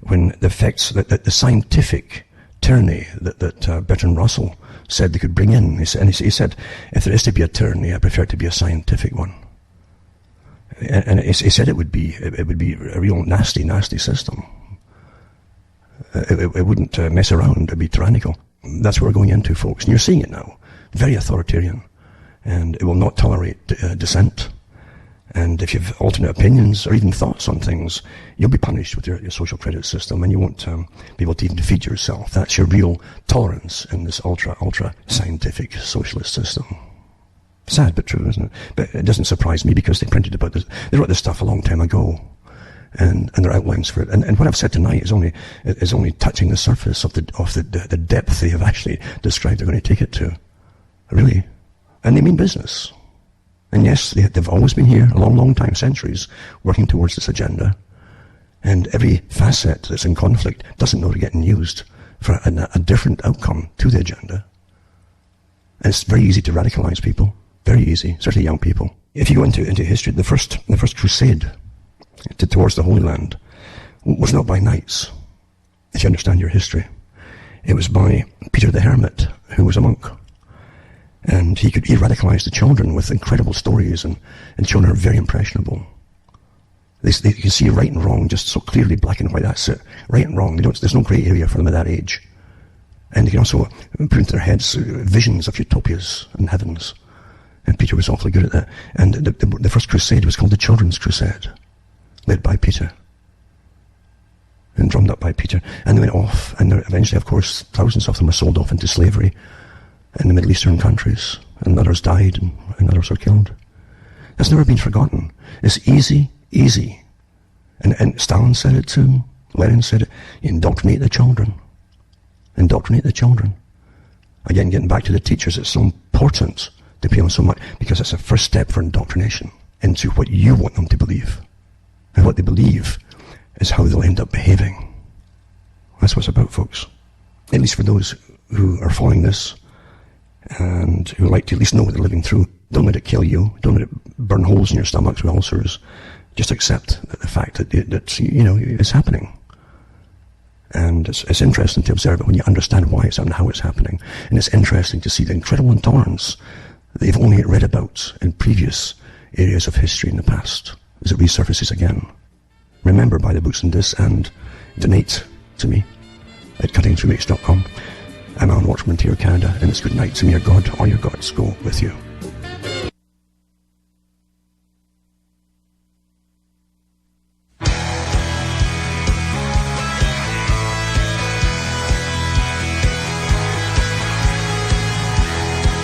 When the effects, the scientific tyranny that Bertrand Russell said they could bring in, he said, if there is to be a tyranny, I prefer it to be a scientific one. And he said it would be a real nasty system. It wouldn't mess around, it'd be tyrannical. That's what we're going into, folks. And you're seeing it now. Very authoritarian. And it will not tolerate dissent. And if you have alternate opinions or even thoughts on things, you'll be punished with your social credit system, and you won't be able to even feed yourself. That's your real tolerance in this ultra scientific socialist system. Sad but true, isn't it? But it doesn't surprise me, because they printed about this. They wrote this stuff a long time ago. And there are outlines for it. And what I've said tonight is only touching the surface of the depth they have actually described they're going to take it to. Really. And they mean business. And yes, they've always been here, a long time, centuries, working towards this agenda. And every facet that's in conflict doesn't know they're getting used for a different outcome to the agenda. And it's very easy to radicalize people. Very easy, certainly young people. If you go into history, the first crusade towards the Holy Land was not by knights, if you understand your history. It was by Peter the Hermit, who was a monk. And he radicalized the children with incredible stories, and children are very impressionable. They can see right and wrong just so clearly, black and white. That's it. Right and wrong. There's no grey area for them at that age. And they can also put into their heads visions of utopias and heavens. And Peter was awfully good at that. And the first crusade was called the Children's Crusade, led by Peter, and drummed up by Peter. And they went off, and eventually, of course, thousands of them were sold off into slavery in the Middle Eastern countries, and others died, and others were killed. That's never been forgotten. It's easy. And Stalin said it too. Lenin said it. You indoctrinate the children. Indoctrinate the children. Again, getting back to the teachers, it's so important to pay them so much, because it's a first step for indoctrination into what you want them to believe. And what they believe is how they'll end up behaving. That's what it's about, folks. At least for those who are following this, and who like to at least know what they're living through. Don't let it kill you. Don't let it burn holes in your stomachs with ulcers. Just accept the fact that it's happening. And it's interesting to observe it when you understand why it's happening, how it's happening. And it's interesting to see the incredible intolerance that they've only read about in previous areas of history in the past, as it resurfaces again. Remember, buy the books and this, and donate to me at cuttingthroughmates.com. I'm Alan Watchman, Ontario, Canada, and it's good night. To me, your God or your gods go with you.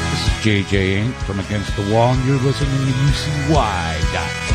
This is JJ Inc. from Against the Wall, and you're listening to UCY.com.